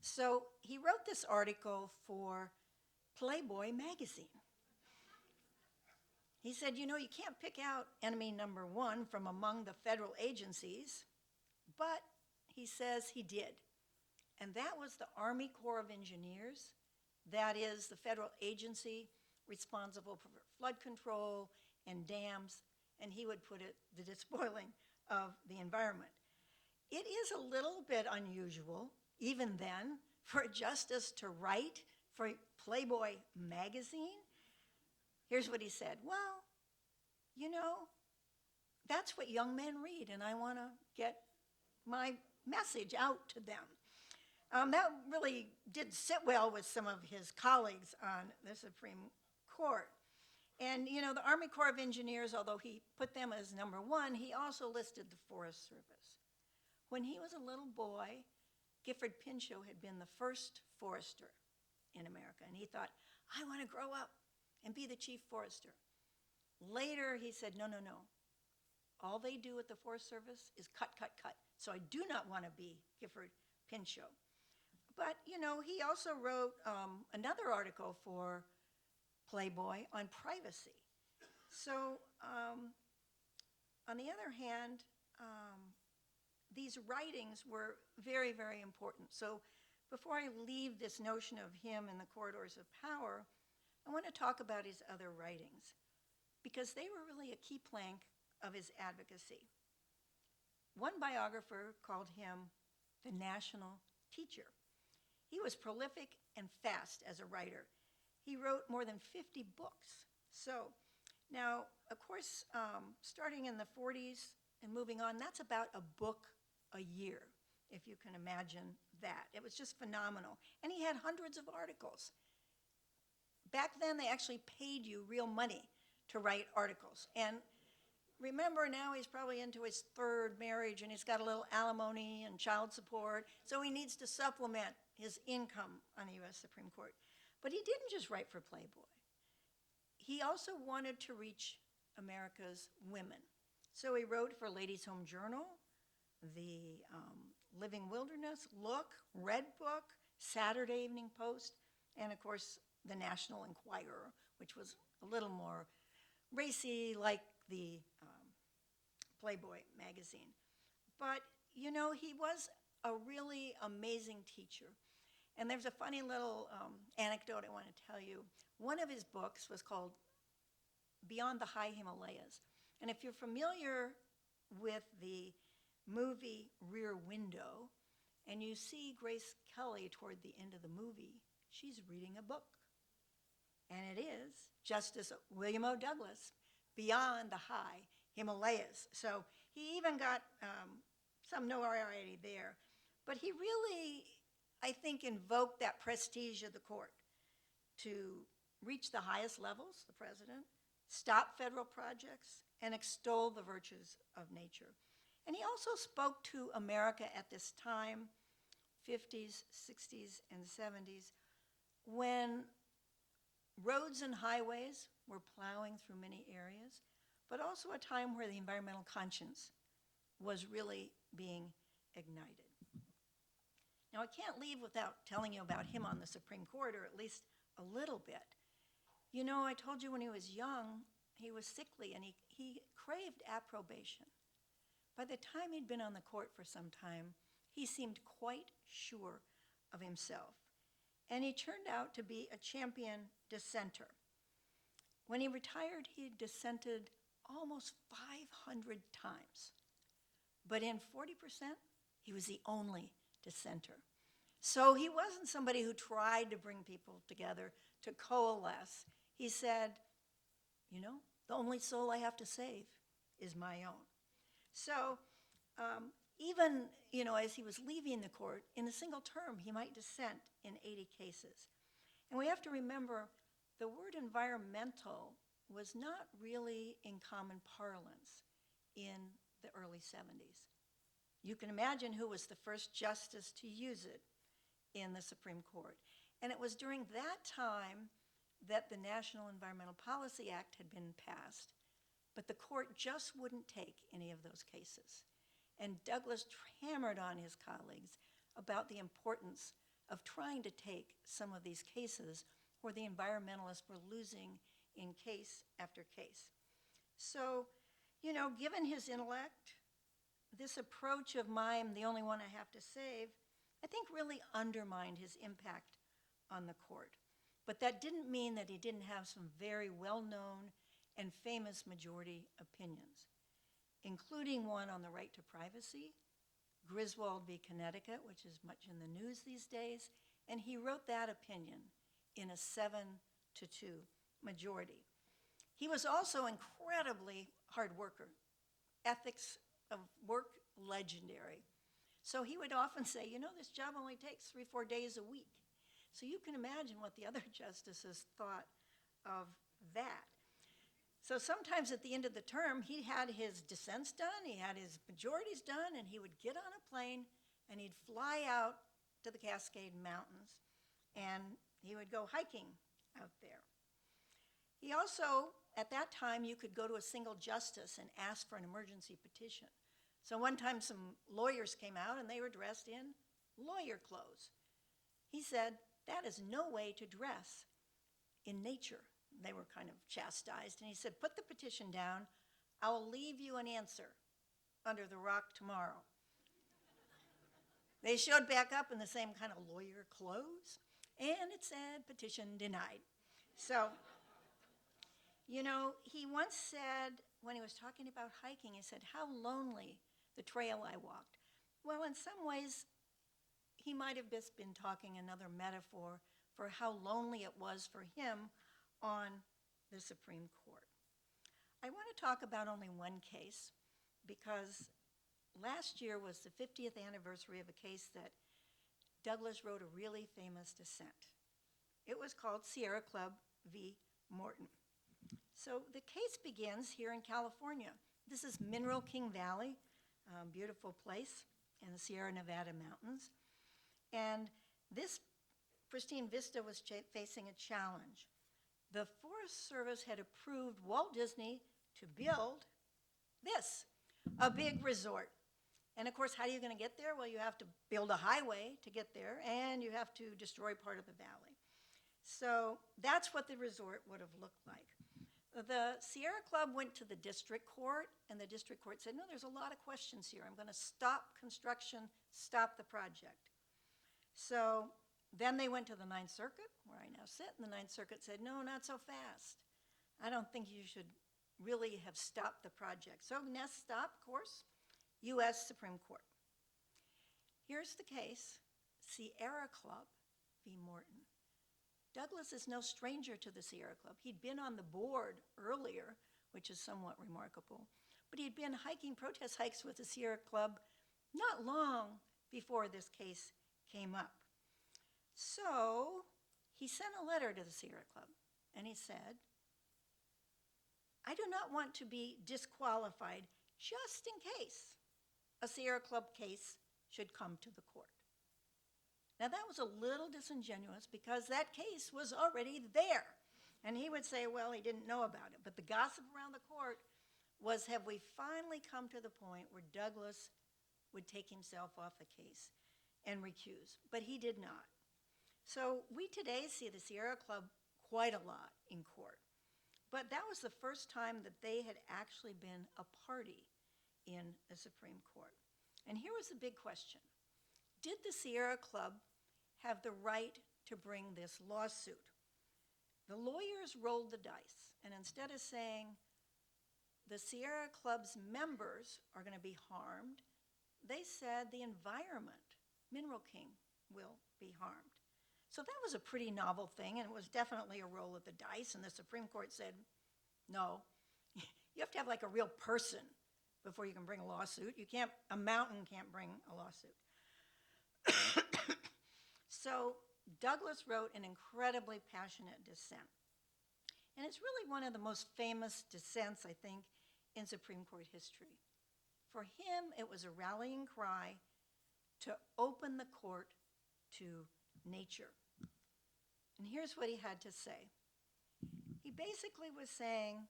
So he wrote this article for Playboy magazine. He said, you can't pick out enemy number one from among the federal agencies, but he says he did. And that was the Army Corps of Engineers. That is the federal agency responsible for flood control and dams, and he would put it, the despoiling of the environment. It is a little bit unusual, even then, for a justice to write for Playboy magazine. Here's what he said. Well, that's what young men read, and I want to get my message out to them. That really did sit well with some of his colleagues on the Supreme Court. And, the Army Corps of Engineers, although he put them as number one, he also listed the Forest Service. When he was a little boy, Gifford Pinchot had been the first forester in America, and he thought, I want to grow up and be the chief forester. Later, he said, no. All they do at the Forest Service is cut. So I do not want to be Gifford Pinchot. But, he also wrote another article for Playboy on privacy. So, on the other hand, these writings were very, very important. So before I leave this notion of him in the corridors of power, I want to talk about his other writings, because they were really a key plank of his advocacy. One biographer called him the national teacher. He was prolific and fast as a writer. He wrote more than 50 books. So now, of course, starting in the 40s and moving on, that's about a book a year, if you can imagine that. It was just phenomenal. And he had hundreds of articles. Back then, they actually paid you real money to write articles. And remember, now he's probably into his third marriage, and he's got a little alimony and child support, so he needs to supplement his income on the U.S. Supreme Court. But he didn't just write for Playboy. He also wanted to reach America's women. So he wrote for Ladies' Home Journal, the Living Wilderness, Look, Red Book, Saturday Evening Post, and of course, the National Enquirer, which was a little more racy, like the Playboy magazine. But, he was a really amazing teacher. And there's a funny little anecdote I want to tell you. One of his books was called Beyond the High Himalayas. And if you're familiar with the movie Rear Window, and you see Grace Kelly toward the end of the movie, she's reading a book. And it is Justice William O. Douglas, Beyond the High Himalayas. So he even got some notoriety there. But he really, I think, invoked that prestige of the court to reach the highest levels, the president, stop federal projects, and extol the virtues of nature. And he also spoke to America at this time, 50s, 60s, and 70s, when roads and highways were plowing through many areas, but also a time where the environmental conscience was really being ignited. Now, I can't leave without telling you about him on the Supreme Court, or at least a little bit. You know, I told you when he was young, he was sickly, and he craved approbation. By the time he'd been on the court for some time, he seemed quite sure of himself. And he turned out to be a champion dissenter. When he retired, he dissented almost 500 times. But in 40%, he was the only dissenter. So he wasn't somebody who tried to bring people together, to coalesce. He said, you know, the only soul I have to save is my own. So even, you know, as he was leaving the court, in a single term, he might dissent in 80 cases. And we have to remember the word environmental was not really in common parlance in the early 70s. You can imagine who was the first justice to use it in the Supreme Court. And it was during that time that the National Environmental Policy Act had been passed, but the court just wouldn't take any of those cases. And Douglas hammered on his colleagues about the importance of trying to take some of these cases where the environmentalists were losing in case after case. So, you know, given his intellect, this approach of I'm the only one I have to save, I think really undermined his impact on the court. But that didn't mean that he didn't have some very well-known and famous majority opinions, including one on the right to privacy, Griswold v. Connecticut, which is much in the news these days, and he wrote that opinion in a 7-2 majority. He was also incredibly hard worker, ethics of work legendary. So he would often say, you know, this job only takes 3-4 days a week. So you can imagine what the other justices thought of that. So sometimes at the end of the term, he had his dissents done, he had his majorities done, and he would get on a plane and he'd fly out to the Cascade Mountains and he would go hiking out there. He also, at that time, you could go to a single justice and ask for an emergency petition. So one time some lawyers came out and they were dressed in lawyer clothes. He said, that is no way to dress in nature. They were kind of chastised, and he said, put the petition down. I will leave you an answer under the rock tomorrow. They showed back up in the same kind of lawyer clothes, and it said, petition denied. So, you know, he once said, when he was talking about hiking, he said, how lonely the trail I walked. Well, in some ways, he might have just been talking another metaphor for how lonely it was for him on the Supreme Court. I want to talk about only one case because last year was the 50th anniversary of a case that Douglas wrote a really famous dissent. It was called Sierra Club v. Morton. So the case begins here in California. This is Mineral King Valley, beautiful place in the Sierra Nevada mountains. And this pristine vista was facing a challenge. The Forest Service had approved Walt Disney to build this, a big resort. And of course, how are you going to get there? Well, you have to build a highway to get there, and you have to destroy part of the valley. So that's what the resort would have looked like. The Sierra Club went to the district court, and the district court said, no, there's a lot of questions here. I'm going to stop construction, stop the project. So Then they went to the Ninth Circuit, where I now sit, and the Ninth Circuit said, no, not so fast. I don't think you should really have stopped the project. So next stop, of course, U.S. Supreme Court. Here's the case, Sierra Club v. Morton. Douglas is no stranger to the Sierra Club. He'd been on the board earlier, which is somewhat remarkable, but he'd been hiking protest hikes with the Sierra Club not long before this case came up. So he sent a letter to the Sierra Club, and he said, I do not want to be disqualified just in case a Sierra Club case should come to the court. Now that was a little disingenuous because that case was already there. And he would say, well, he didn't know about it. But the gossip around the court was, have we finally come to the point where Douglas would take himself off the case and recuse? But he did not. So we today see the Sierra Club quite a lot in court. But that was the first time that they had actually been a party in the Supreme Court. And here was the big question. Did the Sierra Club have the right to bring this lawsuit? The lawyers rolled the dice, and instead of saying the Sierra Club's members are going to be harmed, they said the environment, Mineral King, will be harmed. So that was a pretty novel thing, and it was definitely a roll of the dice, and the Supreme Court said, no, you have to have like a real person before you can bring a lawsuit. A mountain can't bring a lawsuit. So Douglas wrote an incredibly passionate dissent. And it's really one of the most famous dissents, I think, in Supreme Court history. For him, it was a rallying cry to open the court to nature. And here's what he had to say. He basically was saying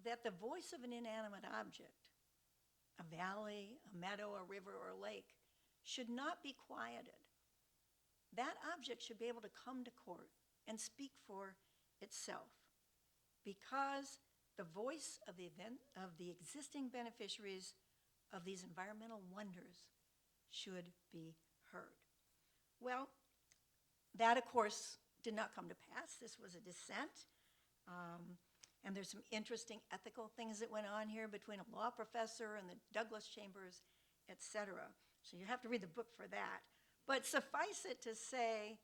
that the voice of an inanimate object, a valley, a meadow, a river, or a lake, should not be quieted. That object should be able to come to court and speak for itself, because the voice of the existing beneficiaries of these environmental wonders should be heard. Well, that, of course, did not come to pass. This was a dissent. And there's some interesting ethical things that went on here between a law professor and the Douglas chambers, et cetera. So you have to read the book for that. But suffice it to say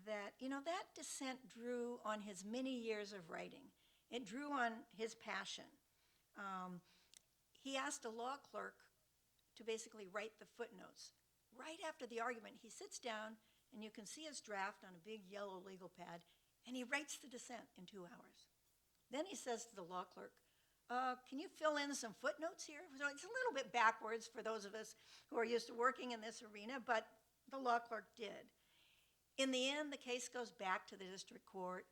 that, that dissent drew on his many years of writing. It drew on his passion. He asked a law clerk to basically write the footnotes. Right after the argument, he sits down, and you can see his draft on a big yellow legal pad, and he writes the dissent in 2 hours. Then he says to the law clerk, can you fill in some footnotes here? So it's a little bit backwards for those of us who are used to working in this arena, but the law clerk did. In the end, the case goes back to the district court.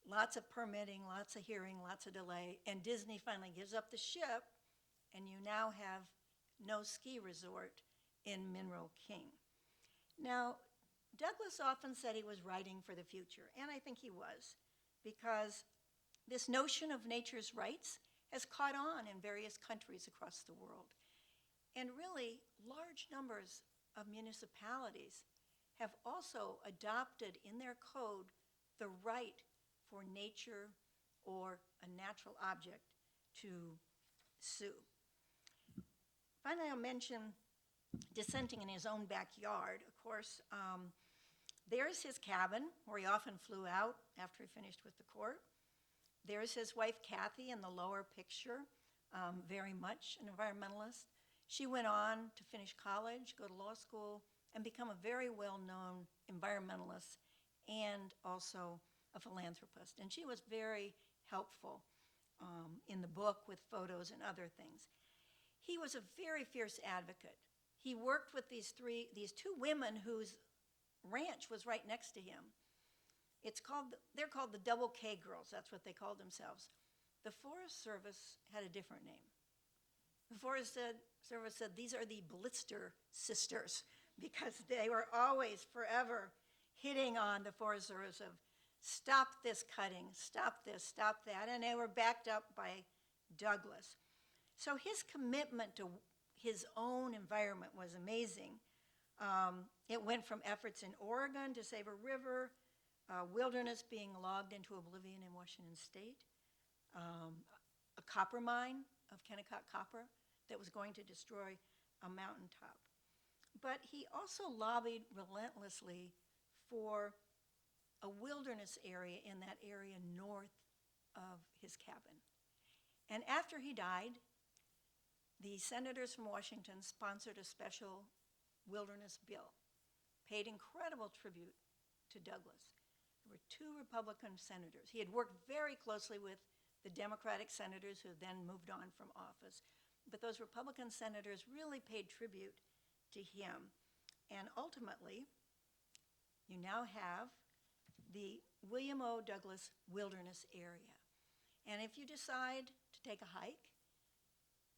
Lots of permitting, lots of hearing, lots of delay, and Disney finally gives up the ship, and you now have no ski resort in Mineral King. Now, Douglas often said he was writing for the future, and I think he was, because this notion of nature's rights has caught on in various countries across the world. And really, large numbers of municipalities have also adopted in their code the right for nature or a natural object to sue. Finally, I'll mention dissenting in his own backyard. Of course, there's his cabin, where he often flew out after he finished with the court. There's his wife, Kathy, in the lower picture, very much an environmentalist. She went on to finish college, go to law school, and become a very well-known environmentalist and also a philanthropist. And she was very helpful in the book with photos and other things. He was a very fierce advocate. He worked with these two women whose ranch was right next to him. They're called the Double K Girls. That's what they called themselves. The Forest Service had a different name. The Forest Service said these are the Blister Sisters, because they were always forever hitting on the Forest Service of stop this cutting, stop this, stop that, and they were backed up by Douglas. So his commitment to his own environment was amazing. It went from efforts in Oregon to save a river, wilderness being logged into oblivion in Washington State, a copper mine of Kennecott copper that was going to destroy a mountaintop. But he also lobbied relentlessly for a wilderness area in that area north of his cabin. And after he died, the senators from Washington sponsored a special wilderness bill, paid incredible tribute to Douglas. There were 2 Republican senators. He had worked very closely with the Democratic senators who then moved on from office. But those Republican senators really paid tribute to him. And ultimately, you now have the William O. Douglas Wilderness Area. And if you decide to take a hike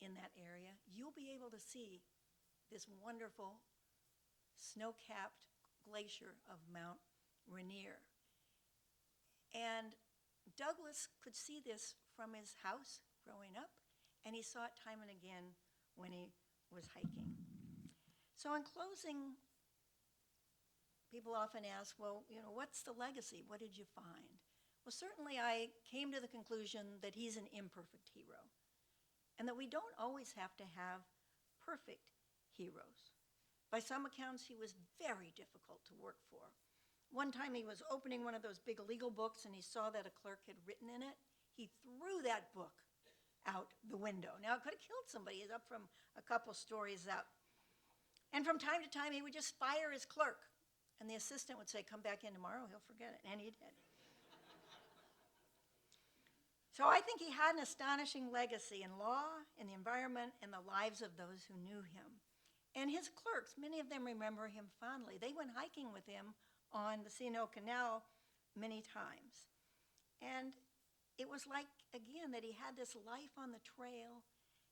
in that area, you'll be able to see this wonderful snow-capped glacier of Mount Rainier. And Douglas could see this from his house growing up, and he saw it time and again when he was hiking. So in closing, people often ask, well, what's the legacy? What did you find? Well, certainly I came to the conclusion that he's an imperfect hero, and that we don't always have to have perfect heroes. By some accounts, he was very difficult to work for. One time he was opening one of those big legal books and he saw that a clerk had written in it. He threw that book out the window. Now, it could have killed somebody. He's up from a couple stories up. And from time to time, he would just fire his clerk. And the assistant would say, come back in tomorrow, he'll forget it. And he did. So I think he had an astonishing legacy in law, in the environment, and the lives of those who knew him. And his clerks, many of them remember him fondly. They went hiking with him on the C&O Canal many times. And it was like, again, that he had this life on the trail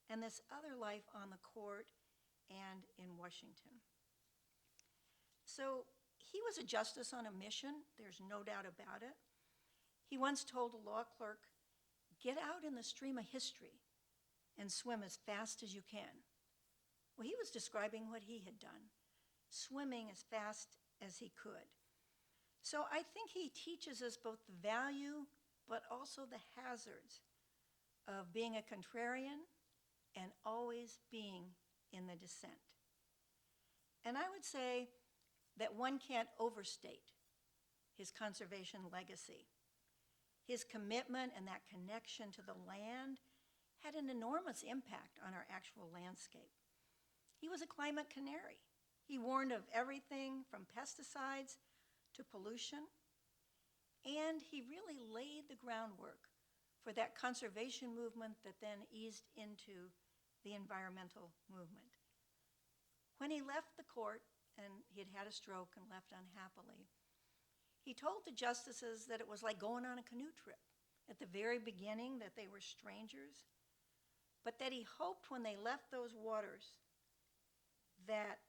and this other life on the court and in Washington. So he was a justice on a mission, there's no doubt about it. He once told a law clerk, get out in the stream of history and swim as fast as you can. Well, he was describing what he had done, swimming as fast as he could. So I think he teaches us both the value but also the hazards of being a contrarian and always being in the dissent. And I would say that one can't overstate his conservation legacy. His commitment and that connection to the land had an enormous impact on our actual landscape. He was a climate canary. He warned of everything from pesticides to pollution, and he really laid the groundwork for that conservation movement that then eased into the environmental movement. When he left the court, and he had had a stroke and left unhappily, he told the justices that it was like going on a canoe trip. At the very beginning, that they were strangers, but that he hoped when they left those waters that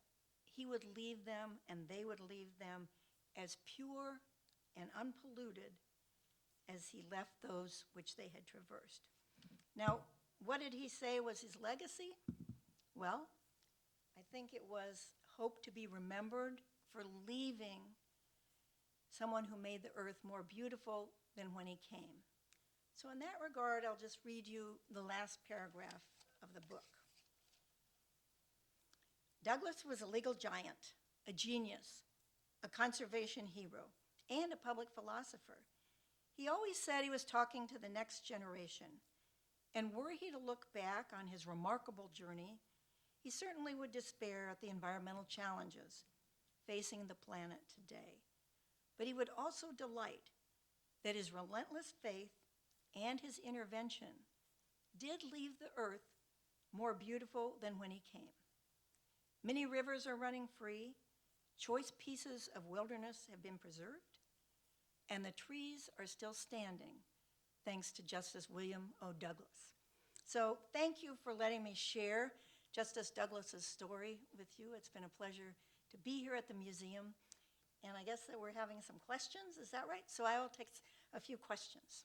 he would leave them and they would leave them as pure and unpolluted as he left those which they had traversed. Now, what did he say was his legacy? Well, I think it was hope to be remembered for leaving someone who made the earth more beautiful than when he came. So in that regard, I'll just read you the last paragraph of the book. Douglas was a legal giant, a genius, a conservation hero, and a public philosopher. He always said he was talking to the next generation. And were he to look back on his remarkable journey, he certainly would despair at the environmental challenges facing the planet today. But he would also delight that his relentless faith and his intervention did leave the earth more beautiful than when he came. Many rivers are running free, choice pieces of wilderness have been preserved, and the trees are still standing thanks to Justice William O. Douglas. So thank you for letting me share Justice Douglas's story with you. It's been a pleasure to be here at the museum. And I guess that we're having some questions, is that right? So I will take a few questions.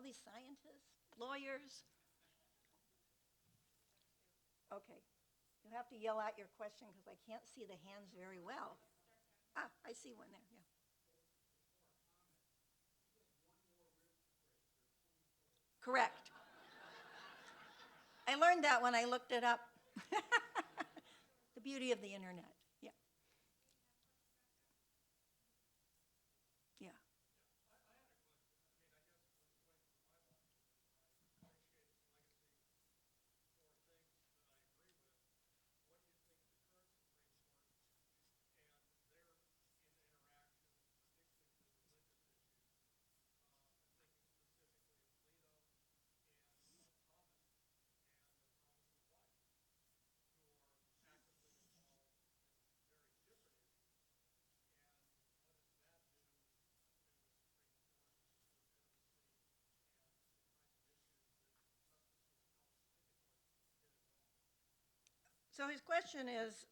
all these scientists, lawyers. Okay. You have to yell out your question because I can't see the hands very well. Ah, I see one there, yeah. Correct. I learned that when I looked it up. The beauty of the internet, yeah. Yeah. So his question is,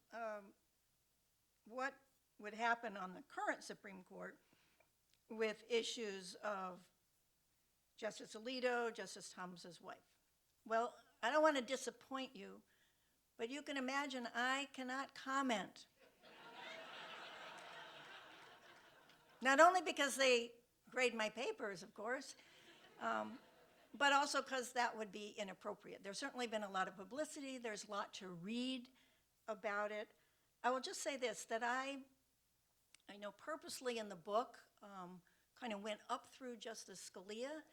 what would happen on the current Supreme Court with issues of Justice Alito, Justice Thomas's wife? Well, I don't want to disappoint you, but you can imagine I cannot comment. Not only because they grade my papers, of course, but also because that would be inappropriate. There's certainly been a lot of publicity. There's a lot to read about it. I will just say this, that I know purposely in the book kind of went up through Justice Scalia.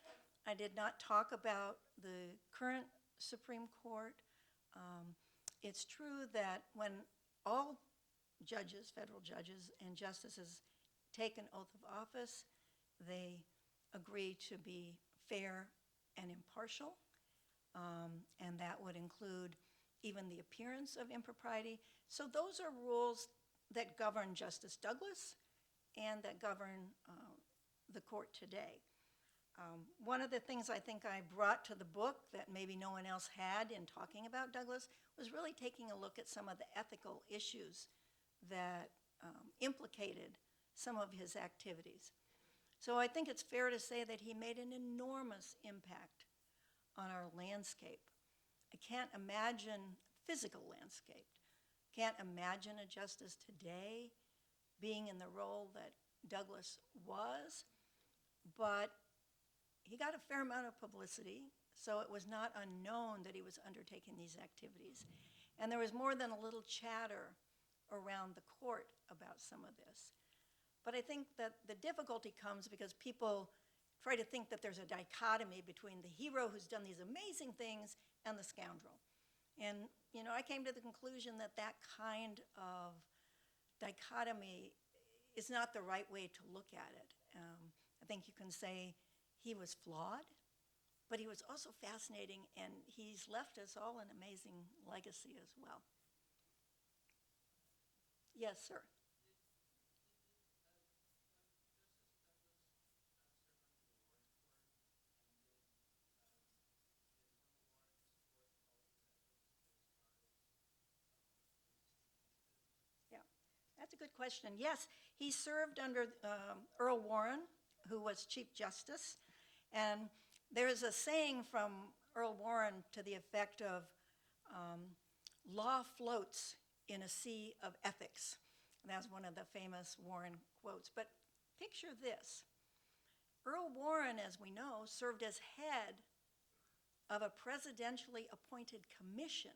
I did not talk about the current Supreme Court. It's true that when all judges, federal judges and justices take an oath of office, they agree to be fair and impartial, and that would include even the appearance of impropriety. So those are rules that govern Justice Douglas and that govern the court today. One of the things I think I brought to the book that maybe no one else had in talking about Douglas was really taking a look at some of the ethical issues that implicated some of his activities. So I think it's fair to say that he made an enormous impact on our landscape. I can't imagine physical landscape. Can't imagine a justice today being in the role that Douglas was, but he got a fair amount of publicity, so it was not unknown that he was undertaking these activities. And there was more than a little chatter around the court about some of this. But I think that the difficulty comes because people try to think that there's a dichotomy between the hero who's done these amazing things and the scoundrel. And, you know, I came to the conclusion that that kind of dichotomy is not the right way to look at it. I think you can say he was flawed, but he was also fascinating, and he's left us all an amazing legacy as well. Yes, sir. That's a good question. Yes, he served under Earl Warren, who was Chief Justice. And there is a saying from Earl Warren to the effect of, law floats in a sea of ethics. And that's one of the famous Warren quotes. But picture this. Earl Warren, as we know, served as head of a presidentially appointed commission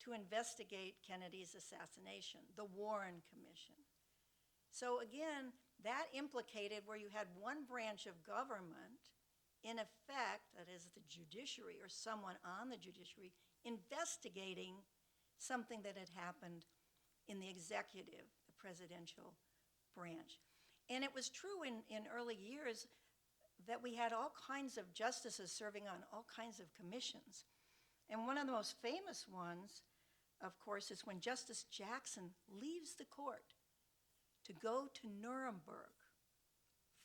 to investigate Kennedy's assassination, the Warren Commission. So again, that implicated where you had one branch of government, in effect, that is the judiciary or someone on the judiciary, investigating something that had happened in the executive, the presidential branch. And it was true in early years that we had all kinds of justices serving on all kinds of commissions. And one of the most famous ones, of course, is when Justice Jackson leaves the court to go to Nuremberg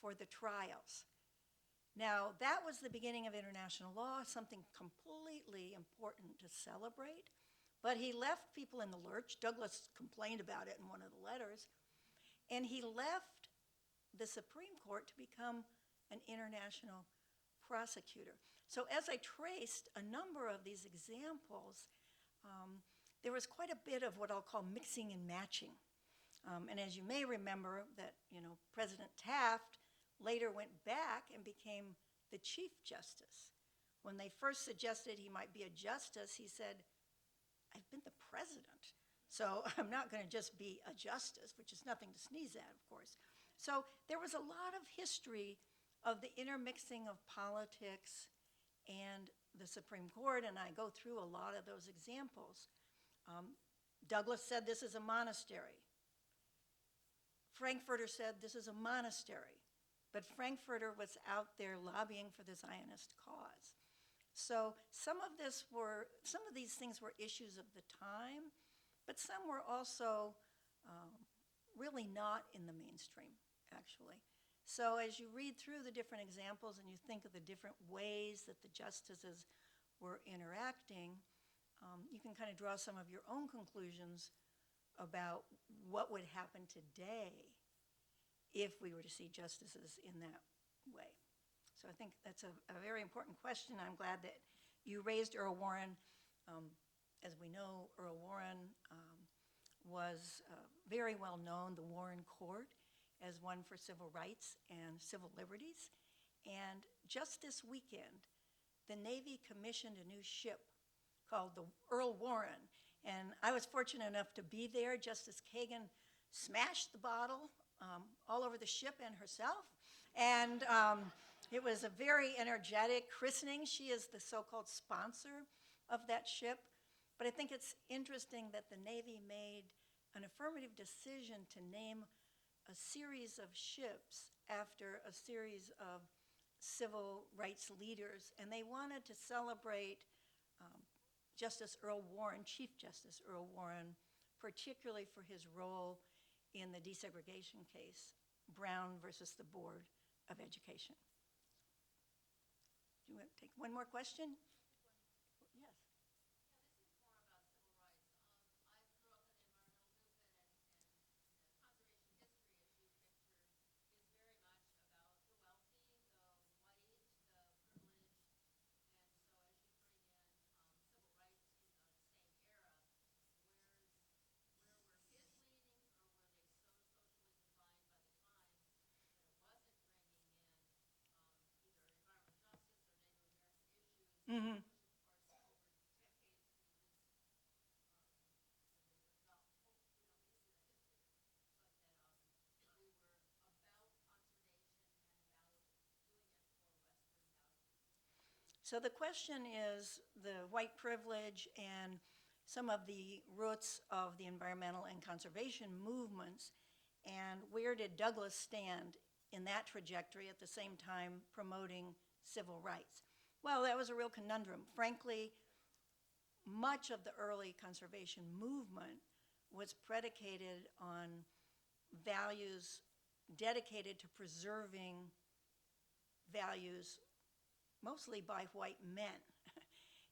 for the trials. Now, that was the beginning of international law, something completely important to celebrate, but he left people in the lurch. Douglas complained about it in one of the letters, and he left the Supreme Court to become an international prosecutor. So as I traced a number of these examples, there was quite a bit of what I'll call mixing and matching. And as you may remember, that President Taft later went back and became the Chief Justice. When they first suggested he might be a justice, he said, "I've been the president, so I'm not going to just be a justice," which is nothing to sneeze at, of course. So there was a lot of history of the intermixing of politics and the Supreme Court, and I go through a lot of those examples. Douglas said this is a monastery. Frankfurter said this is a monastery, but Frankfurter was out there lobbying for the Zionist cause. So some of these things were issues of the time, but some were also really not in the mainstream, actually. So as you read through the different examples and you think of the different ways that the justices were interacting, you can kind of draw some of your own conclusions about what would happen today if we were to see justices in that way. So I think that's a very important question. I'm glad that you raised Earl Warren. As we know, Earl Warren was very well known, the Warren Court, as one for civil rights and civil liberties. And just this weekend, the Navy commissioned a new ship called the Earl Warren. And I was fortunate enough to be there. Justice Kagan smashed the bottle all over the ship and herself. And it was a very energetic christening. She is the so-called sponsor of that ship. But I think it's interesting that the Navy made an affirmative decision to name a series of ships after a series of civil rights leaders. And they wanted to celebrate Justice Earl Warren, Chief Justice Earl Warren, particularly for his role in the desegregation case, Brown versus the Board of Education. Do you want to take one more question? Yes. Mm-hmm. So the question is the white privilege and some of the roots of the environmental and conservation movements, and where did Douglas stand in that trajectory at the same time promoting civil rights? Well, that was a real conundrum. Frankly, much of the early conservation movement was predicated on values dedicated to preserving values mostly by white men.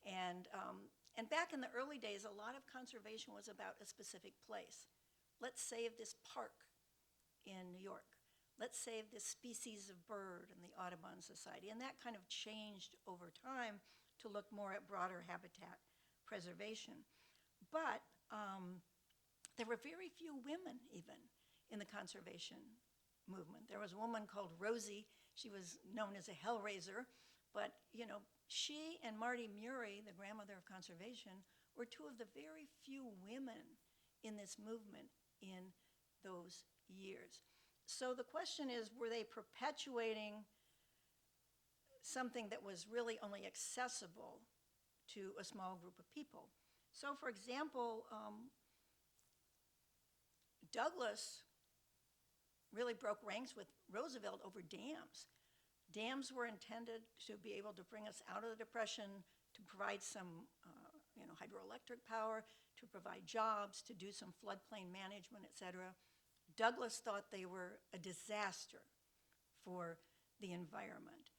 And back in the early days, a lot of conservation was about a specific place. Let's save this park in New York. Let's save this species of bird in the Audubon Society. And that kind of changed over time to look more at broader habitat preservation. But there were very few women even in the conservation movement. There was a woman called Rosie. She was known as a hellraiser. But, she and Marty Murray, the grandmother of conservation, were two of the very few women in this movement in those years. So the question is, were they perpetuating something that was really only accessible to a small group of people? So, for example, Douglas really broke ranks with Roosevelt over dams. Dams were intended to be able to bring us out of the Depression, to provide some hydroelectric power, to provide jobs, to do some floodplain management, et cetera. Douglas thought they were a disaster for the environment.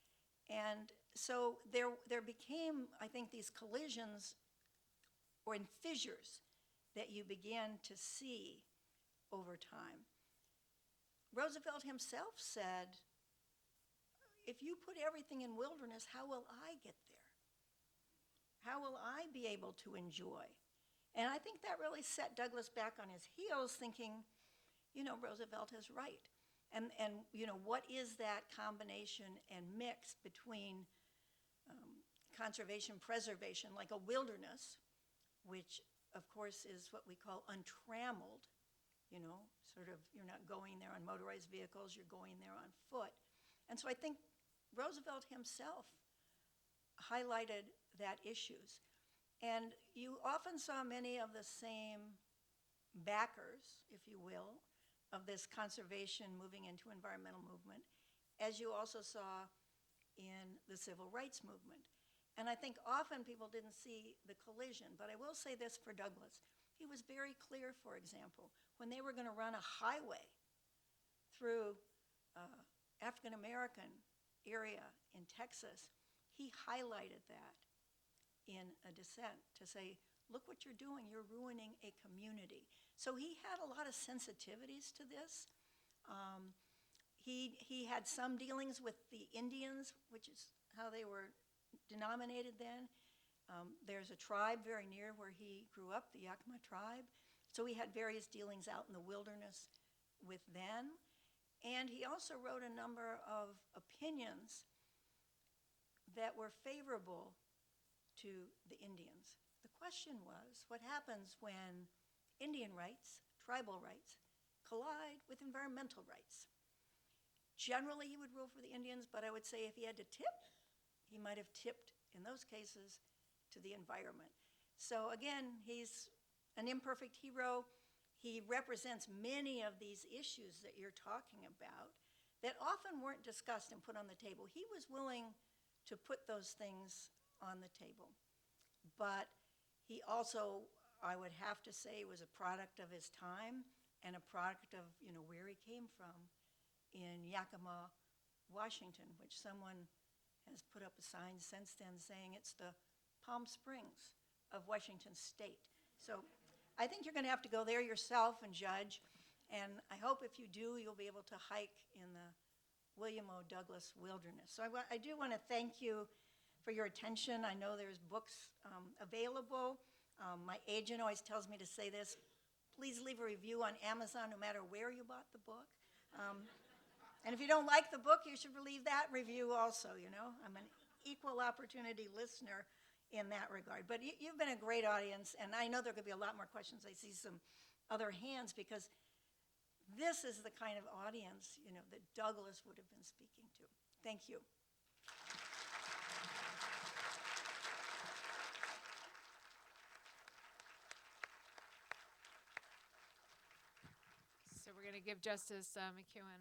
And so there became, I think, these collisions or in fissures that you began to see over time. Roosevelt himself said, if you put everything in wilderness, how will I get there? How will I be able to enjoy? And I think that really set Douglas back on his heels, thinking, Roosevelt is right. And what is that combination and mix between conservation, preservation, like a wilderness, which of course is what we call untrammeled, sort of you're not going there on motorized vehicles, you're going there on foot. And so I think Roosevelt himself highlighted that issues. And you often saw many of the same backers, if you will, of this conservation moving into environmental movement, as you also saw in the civil rights movement. And I think often people didn't see the collision, but I will say this for Douglas. He was very clear, for example, when they were going to run a highway through African American area in Texas, he highlighted that in a dissent to say, look what you're doing, you're ruining a community. So he had a lot of sensitivities to this. He had some dealings with the Indians, which is how they were denominated then. There's a tribe very near where he grew up, the Yakima tribe. So he had various dealings out in the wilderness with them. And he also wrote a number of opinions that were favorable to the Indians. The question was, what happens when Indian rights, tribal rights, collide with environmental rights? Generally, he would rule for the Indians, but I would say if he had to tip, he might have tipped, in those cases, to the environment. So again, he's an imperfect hero. He represents many of these issues that you're talking about that often weren't discussed and put on the table. He was willing to put those things on the table. But he also, I would have to say, was a product of his time and a product of where he came from in Yakima, Washington, which someone has put up a sign since then saying it's the Palm Springs of Washington State. So I think you're going to have to go there yourself and judge. And I hope if you do, you'll be able to hike in the William O. Douglas Wilderness. So I do want to thank you for your attention. I know there's books available. My agent always tells me to say this. Please leave a review on Amazon no matter where you bought the book. And if you don't like the book, you should leave that review also, I'm an equal opportunity listener in that regard. But you've been a great audience, and I know there could be a lot more questions. I see some other hands because this is the kind of audience, that Douglas would have been speaking to. Thank you. So we're going to give Justice McKeown a